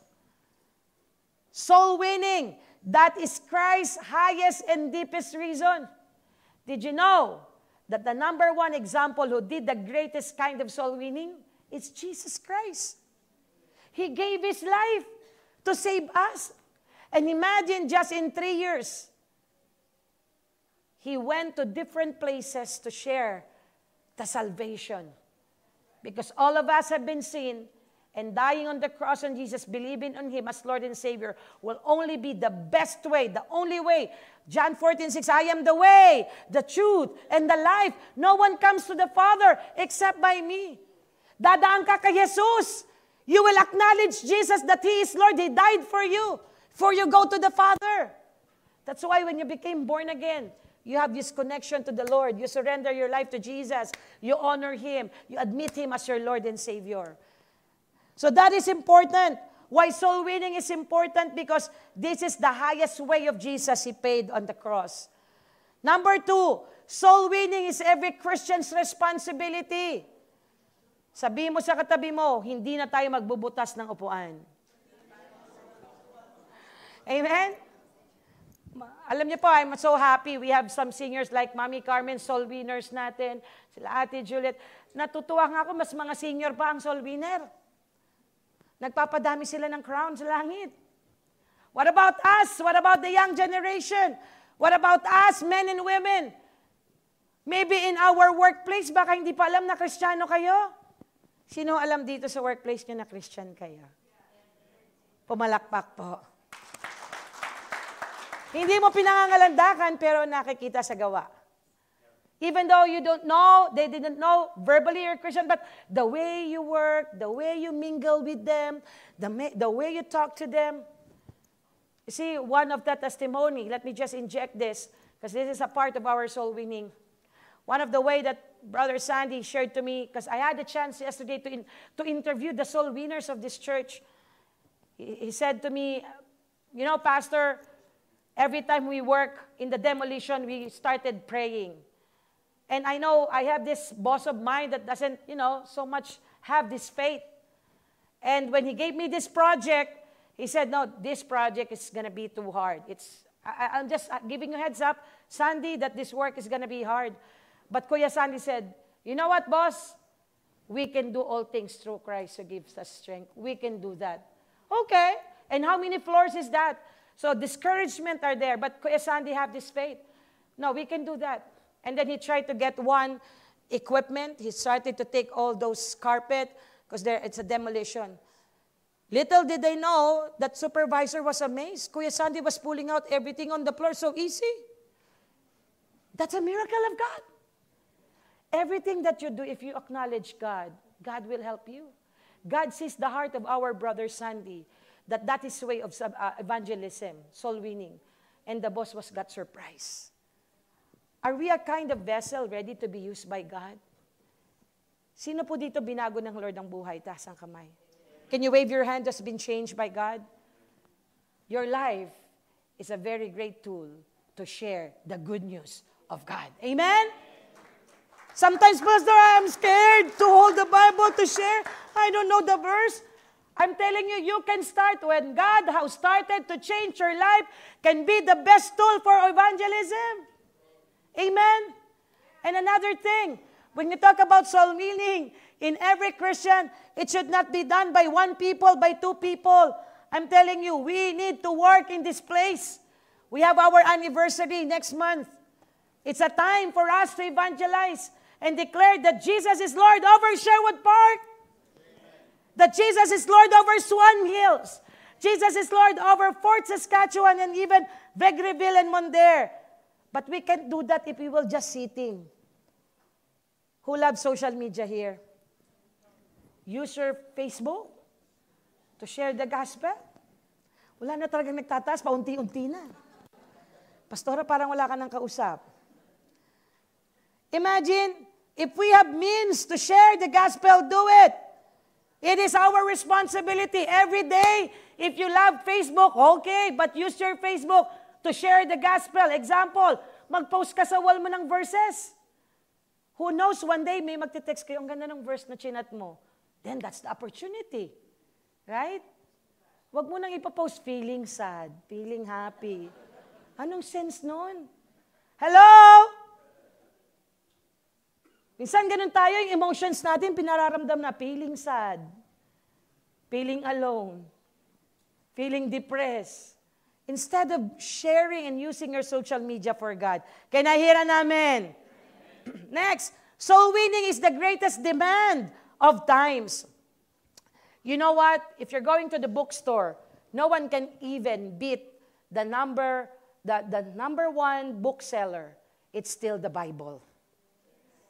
Soul winning, that is Christ's highest and deepest reason. Did you know that the number 1 example who did the greatest kind of soul winning is Jesus Christ? He gave His life to save us. And imagine just in 3 years, He went to different places to share the salvation. Because all of us have been seen and dying on the cross on Jesus, believing on Him as Lord and Savior will only be the best way, the only way. John 14:6, I am the way, the truth, and the life. No one comes to the Father except by me. Dadaan ka kay Jesus. You will acknowledge Jesus that He is Lord. He died for you before you go to the Father. That's why when you became born again, you have this connection to the Lord. You surrender your life to Jesus. You honor Him. You admit Him as your Lord and Savior. So that is important. Why soul winning is important? Because this is the highest way of Jesus. He paid on the cross. Number 2, soul winning is every Christian's responsibility. Sabihin mo sa katabi mo, hindi na tayo magbubutas ng upuan. Amen? Alam niyo po, I'm so happy. We have some singers like Mami Carmen, soul winners natin. Sila Ate Juliet. Natutuwa nga ako, mas mga senior pa ang soul winner. Nagpapadami sila ng crown sa langit. What about us? What about the young generation? What about us, men and women? Maybe in our workplace, baka hindi pa alam na Kristiyano kayo? Sino alam dito sa workplace niyo na Christian kayo? Pumalakpak po. Hindi mo pinangangalandakan, pero nakikita sa gawa. Even though you don't know, they didn't know, verbally you're Christian, but the way you work, the way you mingle with them, the way you talk to them. You see, one of the testimony, let me just inject this, because this is a part of our soul winning. One of the way that Brother Sandy shared to me, because I had a chance yesterday to interview the soul winners of this church. He said to me, you know, Pastor, every time we work in the demolition, we started praying. And I know I have this boss of mine that doesn't, so much have this faith. And when he gave me this project, he said, no, this project is going to be too hard. I'm just giving you a heads up, Sandy, that this work is going to be hard. But Kuya Sandy said, you know what, boss? We can do all things through Christ who gives us strength. We can do that. Okay. And how many floors is that? So discouragement are there, but Kuya Sandy have this faith. No, we can do that. And then he tried to get one equipment. He started to take all those carpet because it's a demolition. Little did they know that supervisor was amazed. Kuya Sandy was pulling out everything on the floor so easy. That's a miracle of God. Everything that you do, if you acknowledge God, God will help you. God sees the heart of our brother Sandy, that is way of evangelism, soul winning. And the boss got surprised. Are we a kind of vessel ready to be used by God? Sino po dito binago ng Lord ang buhay? Taas ang kamay. Can you wave your hand that's been changed by God? Your life is a very great tool to share the good news of God. Amen? Sometimes, Pastor, I'm scared to hold the Bible to share. I don't know the verse. I'm telling you, you can start when God has started to change your life, can be the best tool for evangelism. Amen? And another thing, when you talk about soul winning, in every Christian, it should not be done by one people, by two people. I'm telling you, we need to work in this place. We have our anniversary next month. It's a time for us to evangelize and declare that Jesus is Lord over Sherwood Park. That Jesus is Lord over Swan Hills. Jesus is Lord over Fort Saskatchewan and even Vegreville and Mondaire. But we can't do that if we will just sitting. Who loves social media here? Use your Facebook to share the gospel. Wala na talagang nagtataas, paunti-unti na. Pastora, parang wala ka ng kausap. Imagine, if we have means to share the gospel, do it. It is our responsibility every day. If you love Facebook, okay, but use your Facebook to share the gospel. Example, mag-post ka sa wall mo ng verses. Who knows, one day may magte-text kayo, ang ganda ng verse na chinat mo. Then that's the opportunity. Right? Huwag mo nang ipapost feeling sad, feeling happy. Anong sense nun? Hello? Minsan ganun tayo, yung emotions natin, pinararamdam na feeling sad, feeling alone, feeling depressed. Instead of sharing and using your social media for God. Can I hear an amen? Next, soul winning is the greatest demand of times. You know what? If you're going to the bookstore, no one can even beat the number one bookseller. It's still the Bible.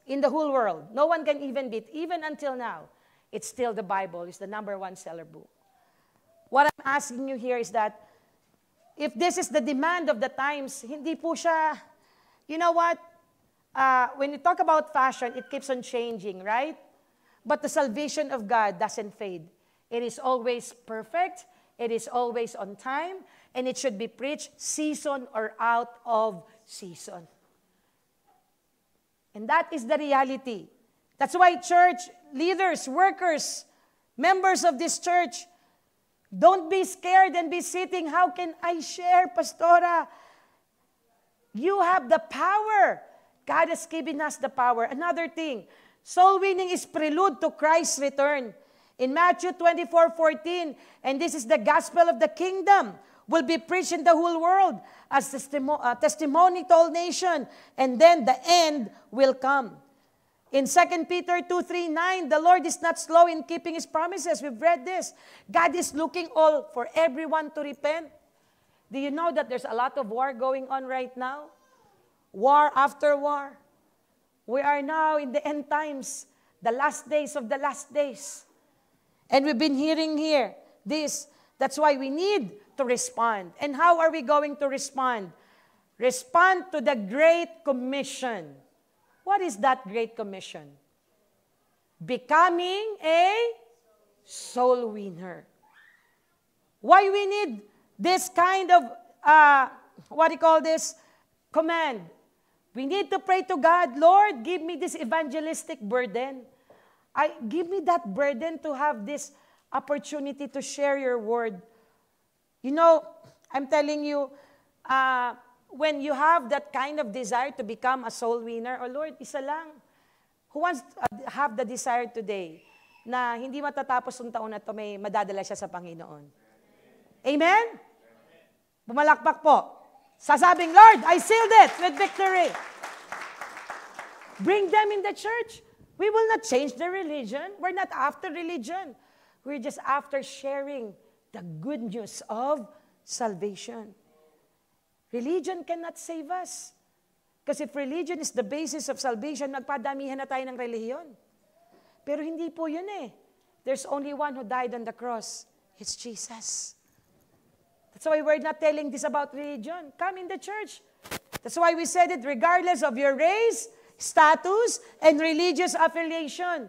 In the whole world, no one can even beat, even until now. it's still the Bible. It's the number 1 seller book. What I'm asking you here is that if this is the demand of the times, hindi po siya, you know what? When you talk about fashion, it keeps on changing, right? But the salvation of God doesn't fade. It is always perfect. It is always on time. And it should be preached season or out of season. And that is the reality. That's why church leaders, workers, members of this church, don't be scared and be sitting. How can I share, Pastora? You have the power. God has given us the power. Another thing, soul winning is prelude to Christ's return. In Matthew 24:14, and this is the gospel of the kingdom, will be preached in the whole world as testimony to all nations, and then the end will come. In 2 Peter 2:3-9, the Lord is not slow in keeping His promises. We've read this. God is looking all for everyone to repent. Do you know that there's a lot of war going on right now? War after war. We are now in the end times, the last days of the last days. And we've been hearing here this. That's why we need to respond. And how are we going to respond? Respond to the Great Commission. What is that Great Commission? Becoming a soul winner. Why we need this kind of, command? We need to pray to God, Lord, give me this evangelistic burden. Give me that burden to have this opportunity to share your word. You know, I'm telling you, when you have that kind of desire to become a soul winner, oh Lord, isa lang. Who wants to have the desire today na hindi matatapos ng taon na ito, may madadala siya sa Panginoon? Amen? Bumalakpak po. Sasabing, Lord, I sealed it with victory. Bring them in the church. We will not change the religion. We're not after religion. We're just after sharing the good news of salvation. Religion cannot save us. Because if religion is the basis of salvation, magpadamihan na tayo ng relihiyon. Pero hindi po yun eh. There's only one who died on the cross. It's Jesus. That's why we're not telling this about religion. Come in the church. That's why we said it regardless of your race, status, and religious affiliation.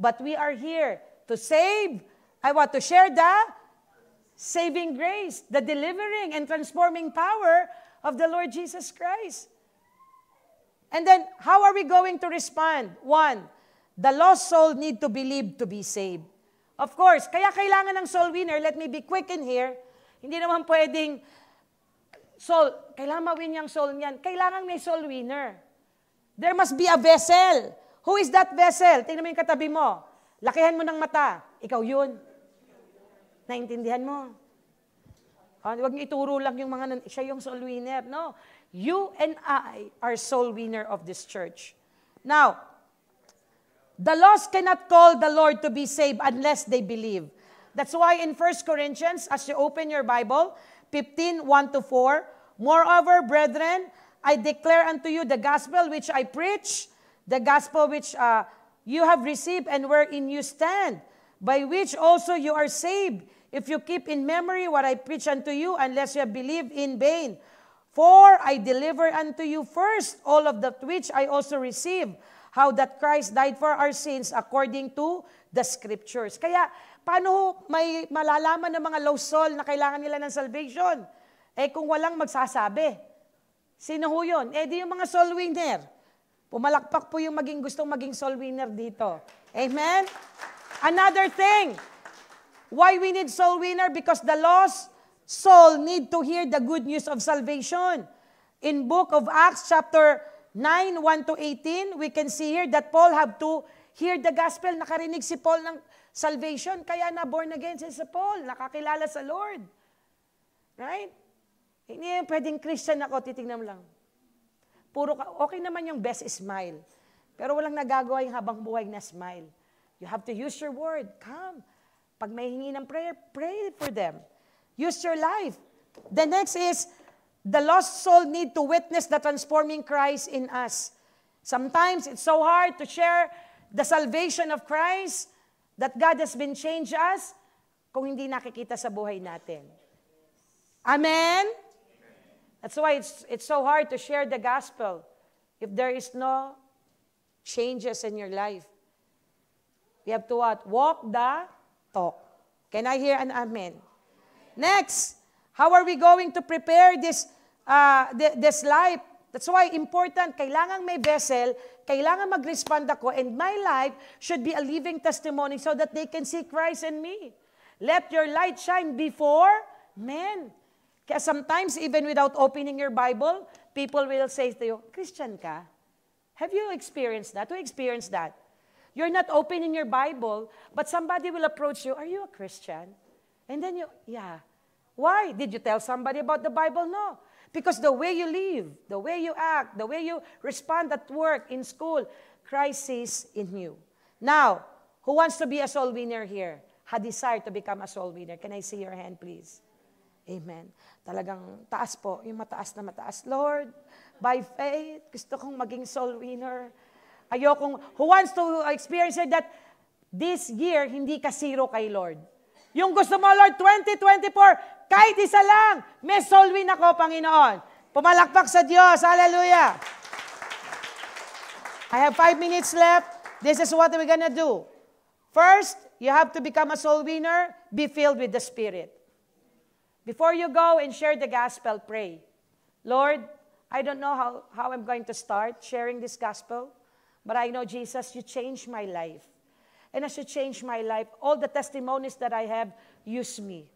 But we are here to save. I want to share the saving grace, the delivering and transforming power of the Lord Jesus Christ. And then, how are we going to respond? One, the lost soul need to believe to be saved. Of course, kaya kailangan ng soul winner. Let me be quick in here. Hindi naman pwedeng, soul, kailangan mawin yung soul niyan. Kailangan may soul winner. There must be a vessel. Who is that vessel? Tingnan mo yung katabi mo. Lakihan mo ng mata. Ikaw yun. Naintindihan mo? Huwag niyo ituro lang yung mga, siya yung soul winner. No. You and I are soul winner of this church. Now, the lost cannot call the Lord to be saved unless they believe. That's why in 1 Corinthians, as you open your Bible, 15:1-4, moreover, brethren, I declare unto you the gospel which I preach, the gospel which you have received and wherein you stand, by which also you are saved, if you keep in memory what I preach unto you, unless you have believed in vain. For I deliver unto you first all of that which I also received, how that Christ died for our sins according to the Scriptures. Kaya, paano may malalaman ng mga lost soul na kailangan nila ng salvation? Eh kung walang magsasabi. Sino ho yun? Eh di yung mga soul winner. Pumalakpak po yung gustong maging soul winner dito. Amen? Another thing, why we need soul winner? Because the lost soul need to hear the good news of salvation. In book of Acts chapter 9, 1-18, we can see here that Paul have to hear the gospel. Nakarinig si Paul ng salvation, kaya na born again si Paul, nakakilala sa Lord. Right? Hindi pwedeng Christian ako, titignan mo lang. Okay naman yung best smile. Pero walang nagagawa yung habang buhay na smile. You have to use your word. Come. Pag may hingi ng prayer, pray for them. Use your life. The next is, the lost soul need to witness the transforming Christ in us. Sometimes it's so hard to share the salvation of Christ that God has been changed us kung hindi nakikita sa buhay natin. Amen? That's why it's so hard to share the gospel if there is no changes in your life. You have to what? Walk the talk. Can I hear an amen? Next, how are we going to prepare this life? That's why important, kailangan may vessel, kailangan mag-respond ako, and my life should be a living testimony so that they can see Christ in me. Let your light shine before men. Kaya sometimes, even without opening your Bible, people will say to you, Christian ka? Have you experienced that? Who experienced that? You're not opening your Bible, but somebody will approach you, are you a Christian? And then yeah. Why? Did you tell somebody about the Bible? No. Because the way you live, the way you act, the way you respond at work, in school, Christ sees in you. Now, who wants to be a soul winner here? Ha desire to become a soul winner? Can I see your hand, please? Amen. Talagang taas po, yung mataas na mataas. Lord, by faith, gusto kong maging soul winner. Ayokong, who wants to experience that this year, hindi ka zero kay Lord. Yung gusto mo, Lord, 2024, kahit isa lang, may soul win ako, Panginoon. Pumalakpak sa Diyos. Hallelujah. I have 5 minutes left. This is what we're gonna do. First, you have to become a soul winner. Be filled with the Spirit. Before you go and share the gospel, pray. Lord, I don't know how I'm going to start sharing this gospel, but I know, Jesus, you changed my life. And as you change my life, all the testimonies that I have, use me.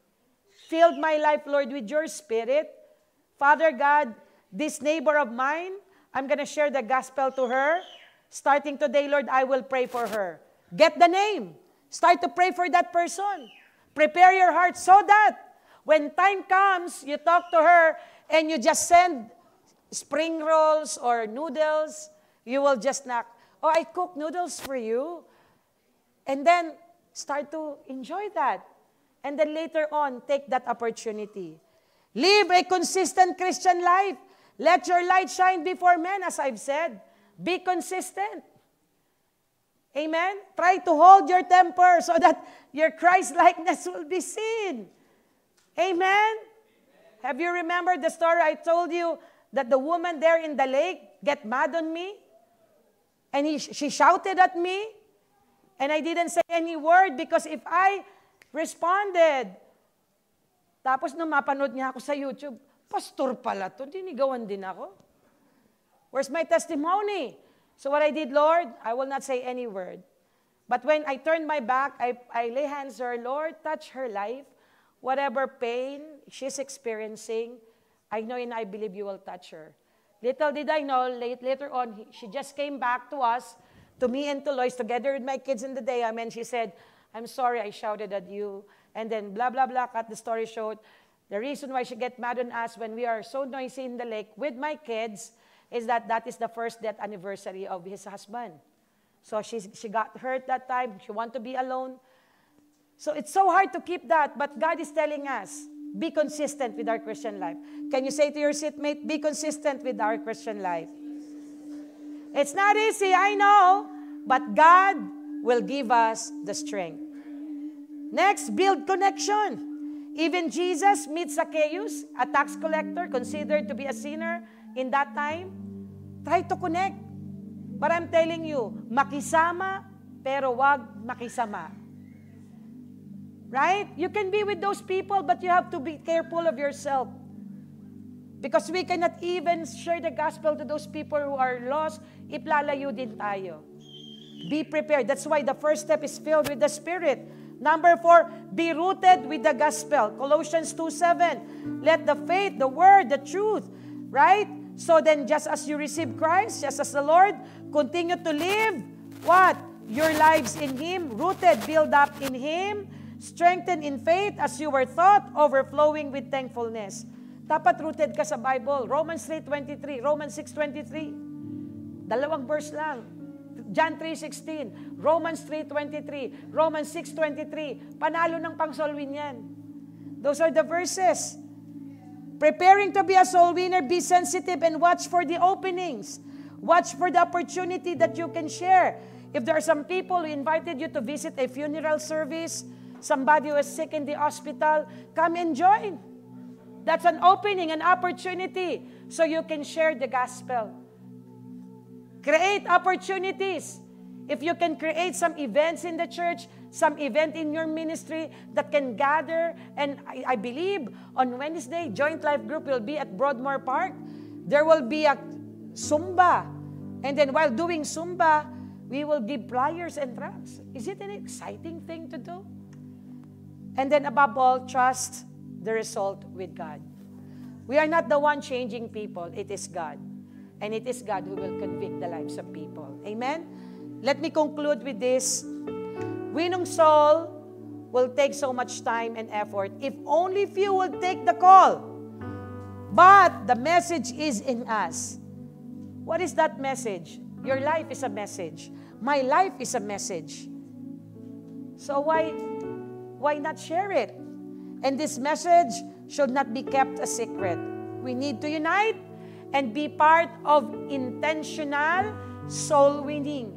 Filled my life, Lord, with your Spirit. Father God, this neighbor of mine, I'm going to share the gospel to her. Starting today, Lord, I will pray for her. Get the name. Start to pray for that person. Prepare your heart so that when time comes, you talk to her and you just send spring rolls or noodles, you will just knock, oh, I cook noodles for you. And then start to enjoy that. And then later on, take that opportunity. Live a consistent Christian life. Let your light shine before men, as I've said. Be consistent. Amen? Try to hold your temper so that your Christ-likeness will be seen. Amen? Have you remembered the story I told you that the woman there in the lake get mad on me? And she shouted at me? And I didn't say any word because if I responded, tapos nung mapanood niya ako sa YouTube, pastor pala to, dinigawan din ako. Where's my testimony? So what I did, Lord, I will not say any word. But when I turned my back, I lay hands on her, Lord, touch her life. Whatever pain she's experiencing, I know and I believe you will touch her. Little did I know, later on, she just came back to us, to me and to Lois, together with my kids in the day. And she said, I'm sorry I shouted at you. And then blah, blah, blah, cut the story short. The reason why she get mad on us when we are so noisy in the lake with my kids is that is the first death anniversary of his husband. So she got hurt that time. She wanted to be alone. So it's so hard to keep that. But God is telling us, be consistent with our Christian life. Can you say to your seatmate, be consistent with our Christian life? It's not easy, I know, but God will give us the strength. Next, build connection. Even Jesus meets Zacchaeus, a tax collector, considered to be a sinner in that time. Try to connect. But I'm telling you, makisama, pero wag makisama. Right? You can be with those people, but you have to be careful of yourself. Because we cannot even share the gospel to those people who are lost, iplalayo din tayo. Be prepared. That's why the first step is filled with the Spirit. Number 4, be rooted with the gospel. Colossians 2:7. Let the faith, the word, the truth, right? So then just as you receive Christ, just as the Lord, continue to live, what? Your lives in Him, rooted, build up in Him, strengthened in faith as you were taught, overflowing with thankfulness. Dapat rooted ka sa Bible. Romans 3:23, Romans 6:23. Dalawang verse lang. John 3:16, Romans 3:23, Romans 6:23. Panalo ng pang-soul win yan. Those are the verses. Preparing to be a soul winner, be sensitive and watch for the openings. Watch for the opportunity that you can share. If there are some people who invited you to visit a funeral service, somebody who is sick in the hospital, come and join. That's an opening, an opportunity, so you can share the gospel. Create opportunities. If you can create some events in the church, some event in your ministry that can gather, and I believe on Wednesday, Joint Life Group will be at Broadmoor Park. There will be a Zumba. And then while doing Zumba, we will give pliers and tracts. Is it an exciting thing to do? And then above all, trust the result with God. We are not the one changing people. It is God. And it is God who will convict the lives of people. Amen? Let me conclude with this. Winning soul will take so much time and effort if only few will take the call. But the message is in us. What is that message? Your life is a message. My life is a message. So why not share it? And this message should not be kept a secret. We need to unite and be part of intentional soul winning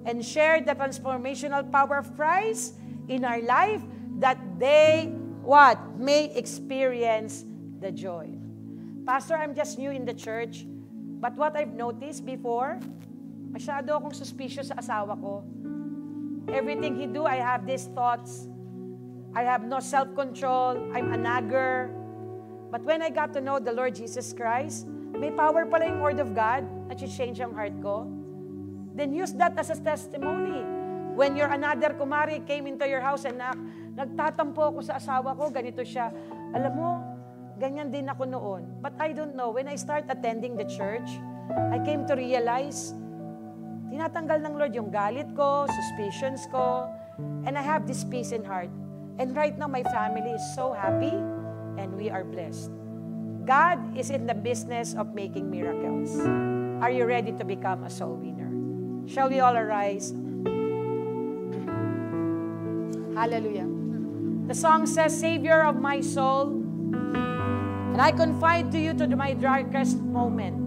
and share the transformational power of Christ in our life that they, may experience the joy. Pastor, I'm just new in the church, but what I've noticed before, masyado akong suspicious sa asawa ko. Everything he do, I have these thoughts. I have no self-control. I'm a nagger. But when I got to know the Lord Jesus Christ, may power pala yung Word of God at change ang heart ko. Then use that as a testimony. When your another kumari came into your house and nagtatampo ako sa asawa ko, ganito siya. Alam mo, ganyan din ako noon. But I don't know. When I start attending the church, I came to realize, tinatanggal ng Lord yung galit ko, suspicions ko, and I have this peace in heart. And right now, my family is so happy, and we are blessed. God is in the business of making miracles. Are you ready to become a soul winner? Shall we all arise? Hallelujah. The song says, Savior of my soul, and I confide to you to my darkest moment.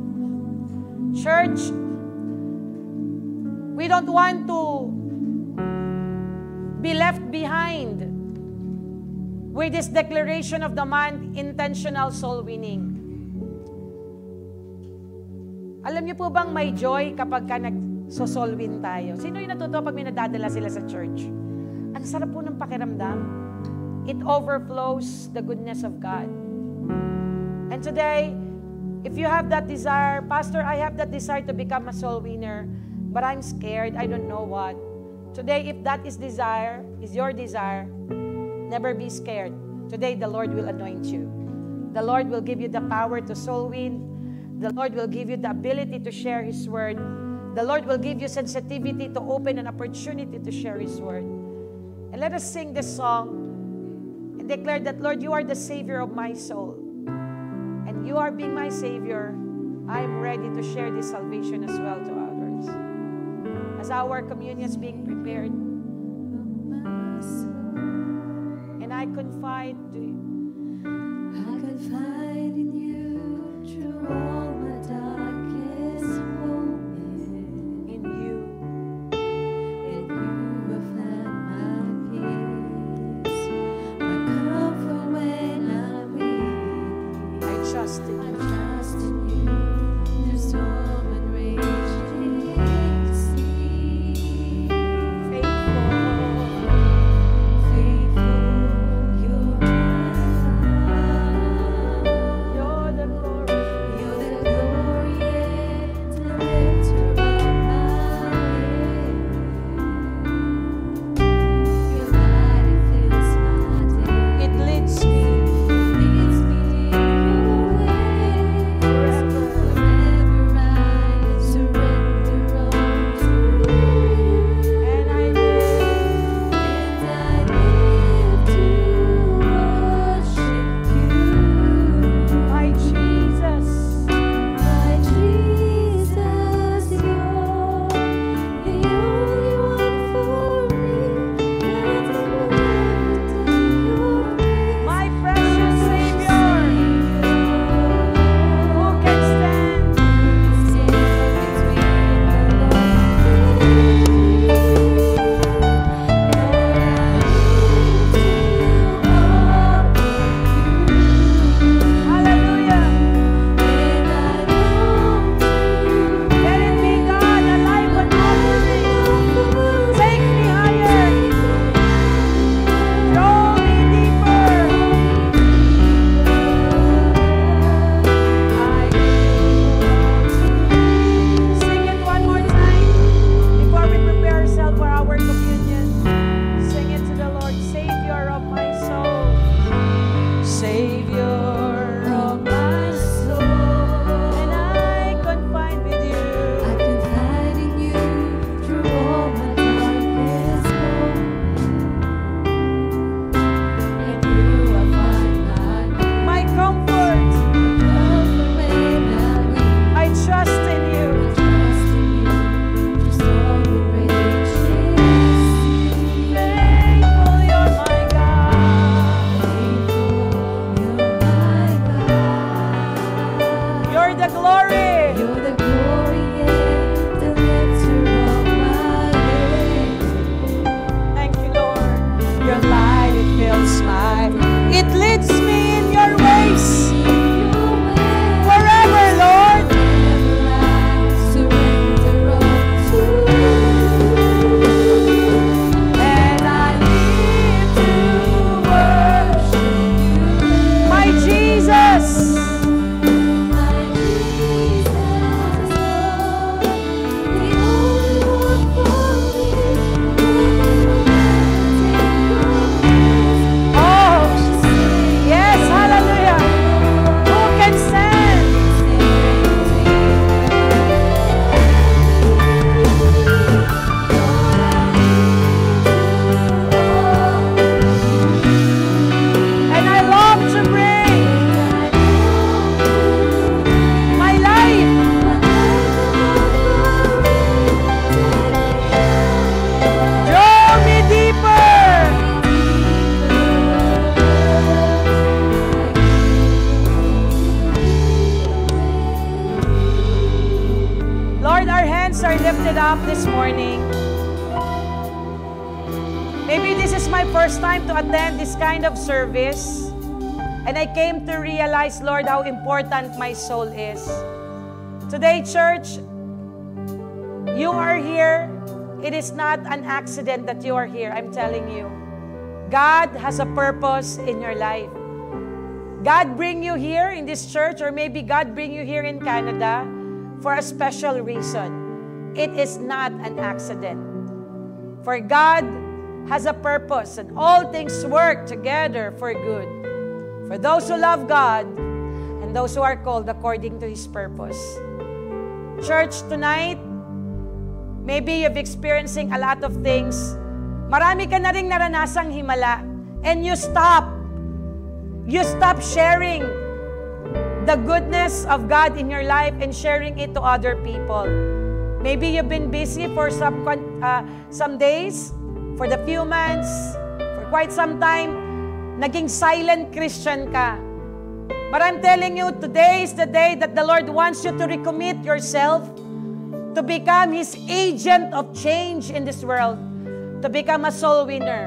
Church, we don't want to be left behind with this declaration of the month, intentional soul winning. Alam niyo po bang may joy kapag ka nag-soul win tayo? Sino yung natutuwa pag may nadadala sila sa church? Ang sarap po ng pakiramdam. It overflows the goodness of God. And today, if you have that desire, Pastor, I have that desire to become a soul winner, but I'm scared, I don't know what. Today, if that is your desire, never be scared. Today, the Lord will anoint you. The Lord will give you the power to soul win. The Lord will give you the ability to share His word. The Lord will give you sensitivity to open an opportunity to share His word. And let us sing this song and declare that, Lord, you are the Savior of my soul. And you are being my Savior. I am ready to share this salvation as well to others. As our communion is being prepared, and I confide to you. I confide in you through all my darkest moments. In you. In you I find my peace, my comfort when I'm weak. I trust in I you. trust in you through storm and raging sea. Faithful, you're my stop this morning. Maybe this is my first time to attend this kind of service. And I came to realize, Lord, how important my soul is. Today, church, you are here. It is not an accident that you are here, I'm telling you. God has a purpose in your life. God bring you here in this church, or maybe God bring you here in Canada for a special reason. It is not an accident. For God has a purpose, and all things work together for good. For those who love God and those who are called according to His purpose. Church, tonight, maybe you've experiencing a lot of things. Marami ka na rin naranasang himala. And you stop. You stop sharing the goodness of God in your life and sharing it to other people. Maybe you've been busy for some days, for the few months, for quite some time. Naging silent Christian ka. But I'm telling you, today is the day that the Lord wants you to recommit yourself to become His agent of change in this world, to become a soul winner.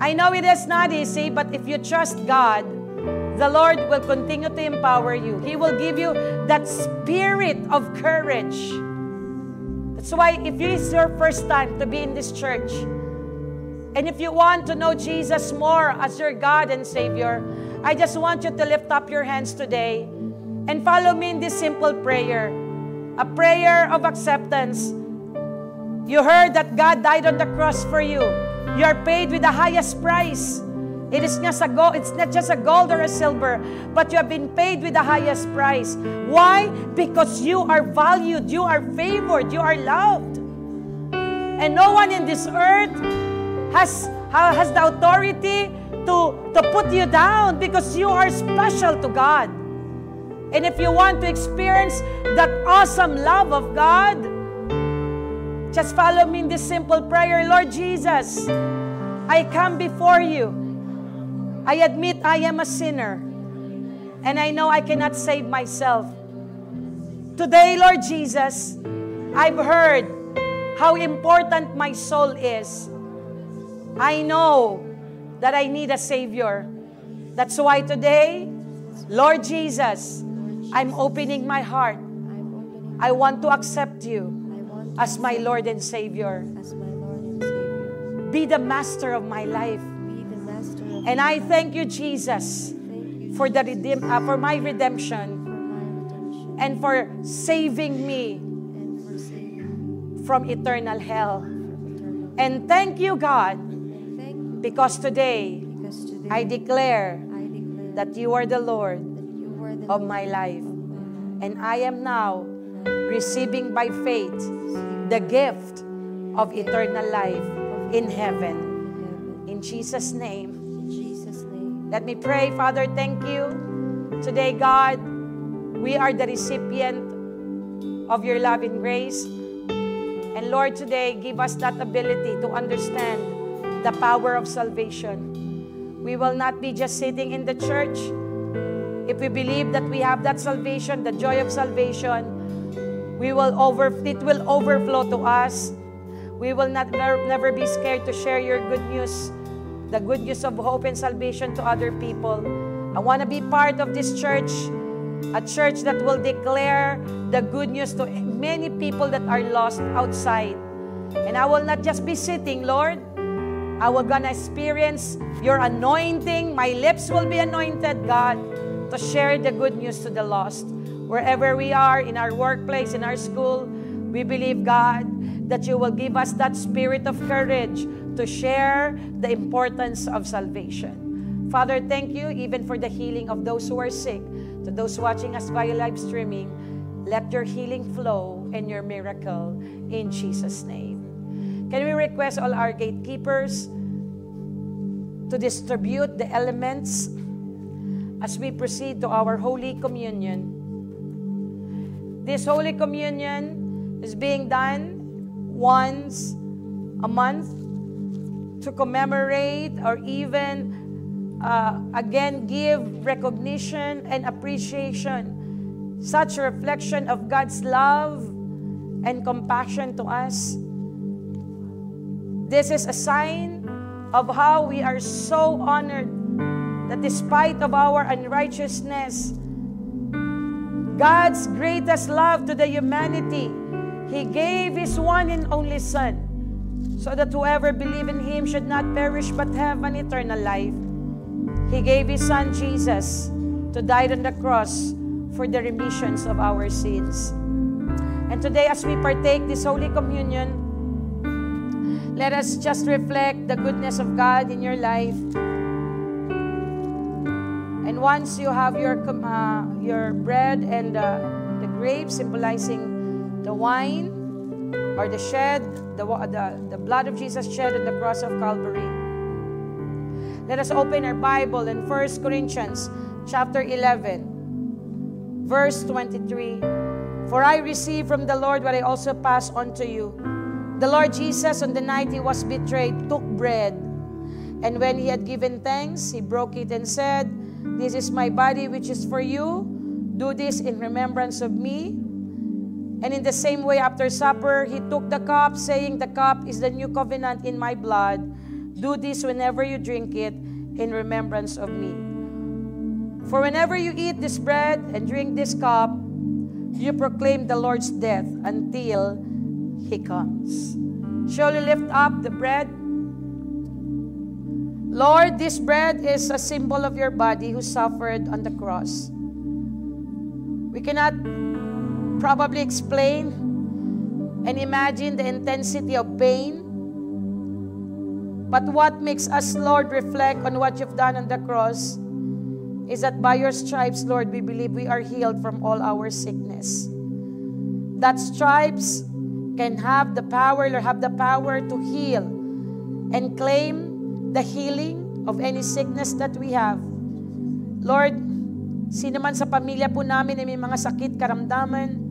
I know it is not easy, but if you trust God, the Lord will continue to empower you. He will give you that spirit of courage. That's why if it is your first time to be in this church, and if you want to know Jesus more as your God and Savior, I just want you to lift up your hands today and follow me in this simple prayer. A prayer of acceptance. You heard that God died on the cross for you. You are paid with the highest price. It's not just a gold or a silver, but you have been paid with the highest price. Why? Because you are valued, you are favored, you are loved. And no one in this earth has the authority to put you down, because you are special to God. And if you want to experience that awesome love of God, just follow me in this simple prayer. Lord Jesus, I come before you. I admit I am a sinner, and I know I cannot save myself. Today, Lord Jesus, I've heard how important my soul is. I know that I need a Savior. That's why today, Lord Jesus, I'm opening my heart. I want to accept you as my Lord and Savior. Be the master of my life. And I thank you, Jesus, for my redemption and for saving me from eternal hell. And thank you, God, because today I declare that you are the Lord of my life. And I am now receiving by faith the gift of eternal life in heaven. In Jesus' name. Let me pray. Father, thank you. Today, God, we are the recipient of your love and grace. And Lord, today, give us that ability to understand the power of salvation. We will not be just sitting in the church. If we believe that we have that salvation, the joy of salvation, it will overflow to us. We will never be scared to share your good news, the good news of hope and salvation to other people. I want to be part of this church, a church that will declare the good news to many people that are lost outside. And I will not just be sitting, Lord. I will gonna experience your anointing. My lips will be anointed, God, to share the good news to the lost. Wherever we are, in our workplace, in our school, we believe, God, that you will give us that spirit of courage to share the importance of salvation. Father, thank you even for the healing of those who are sick. To those watching us via live streaming, let your healing flow and your miracle in Jesus' name. Can we request all our gatekeepers to distribute the elements as we proceed to our Holy Communion? This Holy Communion is being done once a month to commemorate or even again give recognition and appreciation, such reflection of God's love and compassion to us. This is a sign of how we are so honored that despite of our unrighteousness, God's greatest love to the humanity, He gave His one and only Son, so that whoever believes in Him should not perish but have an eternal life. He gave His Son Jesus to die on the cross for the remissions of our sins. And today, as we partake this Holy Communion, let us just reflect the goodness of God in your life. And once you have your bread and the grapes symbolizing the wine or the blood of Jesus shed on the cross of Calvary, let us open our Bible in 1 Corinthians chapter 11, verse 23. For I received from the Lord what I also pass on to you. The Lord Jesus, on the night He was betrayed, took bread. And when He had given thanks, He broke it and said, "This is my body which is for you. Do this in remembrance of me." And in the same way, after supper, He took the cup, saying, "The cup is the new covenant in my blood. Do this whenever you drink it in remembrance of me. For whenever you eat this bread and drink this cup, you proclaim the Lord's death until He comes." Shall we lift up the bread? Lord, this bread is a symbol of your body who suffered on the cross. We cannot probably explain and imagine the intensity of pain. But what makes us, Lord, reflect on what you've done on the cross is that by your stripes, Lord, we believe we are healed from all our sickness. That stripes can have the power to heal and claim the healing of any sickness that we have. Lord, sino man sa pamilya po namin ay may mga sakit, karamdaman,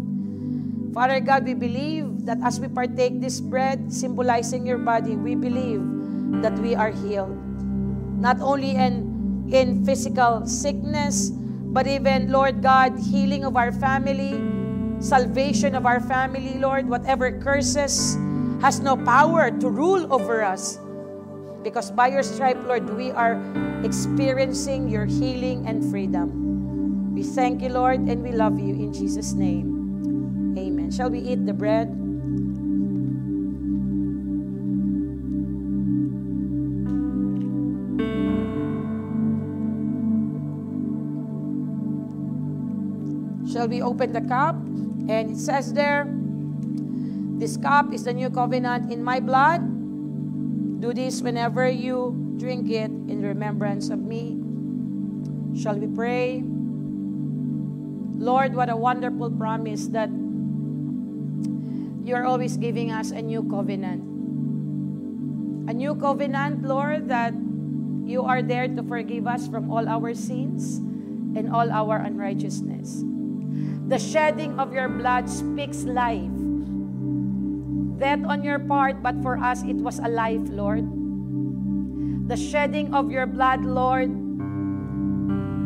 Father God, we believe that as we partake this bread, symbolizing your body, we believe that we are healed. Not only in physical sickness, but even, Lord God, healing of our family, salvation of our family, Lord. Whatever curses has no power to rule over us. Because by your stripe, Lord, we are experiencing your healing and freedom. We thank you, Lord, and we love you in Jesus' name. Amen. Shall we eat the bread? Shall we open the cup? And it says there, "This cup is the new covenant in my blood. Do this whenever you drink it in remembrance of me." Shall we pray? Lord, what a wonderful promise that you are always giving us a new covenant. A new covenant, Lord, that you are there to forgive us from all our sins and all our unrighteousness. The shedding of your blood speaks life. Death on your part, but for us it was a life, Lord. The shedding of your blood, Lord,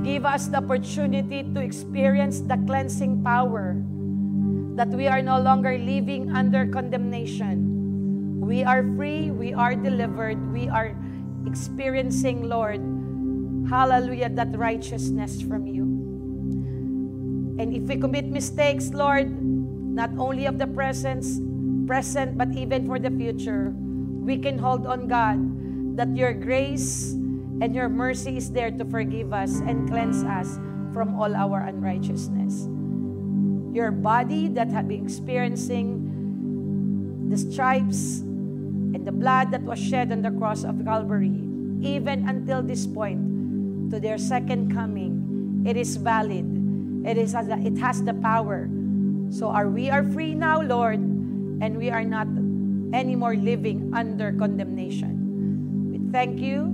give us the opportunity to experience the cleansing power, that we are no longer living under condemnation. We are free, we are delivered, we are experiencing, Lord, hallelujah, that righteousness from you. And if we commit mistakes, Lord, not only of the present, but even for the future, we can hold on, God, that your grace and your mercy is there to forgive us and cleanse us from all our unrighteousness. Your body that had been experiencing the stripes and the blood that was shed on the cross of Calvary, even until this point, to their second coming, it is valid. It has the power. So we are free now, Lord, and we are not anymore living under condemnation. We thank you,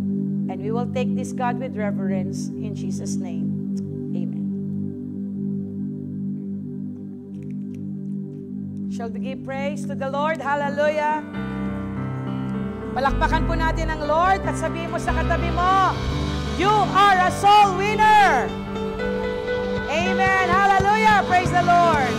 and we will take this, God, with reverence in Jesus' name. Amen. Shall we give praise to the Lord? Hallelujah. Palakpakan po natin ang Lord at sabihin mo sa katabi mo, you are a soul winner. Amen. Hallelujah. Praise the Lord.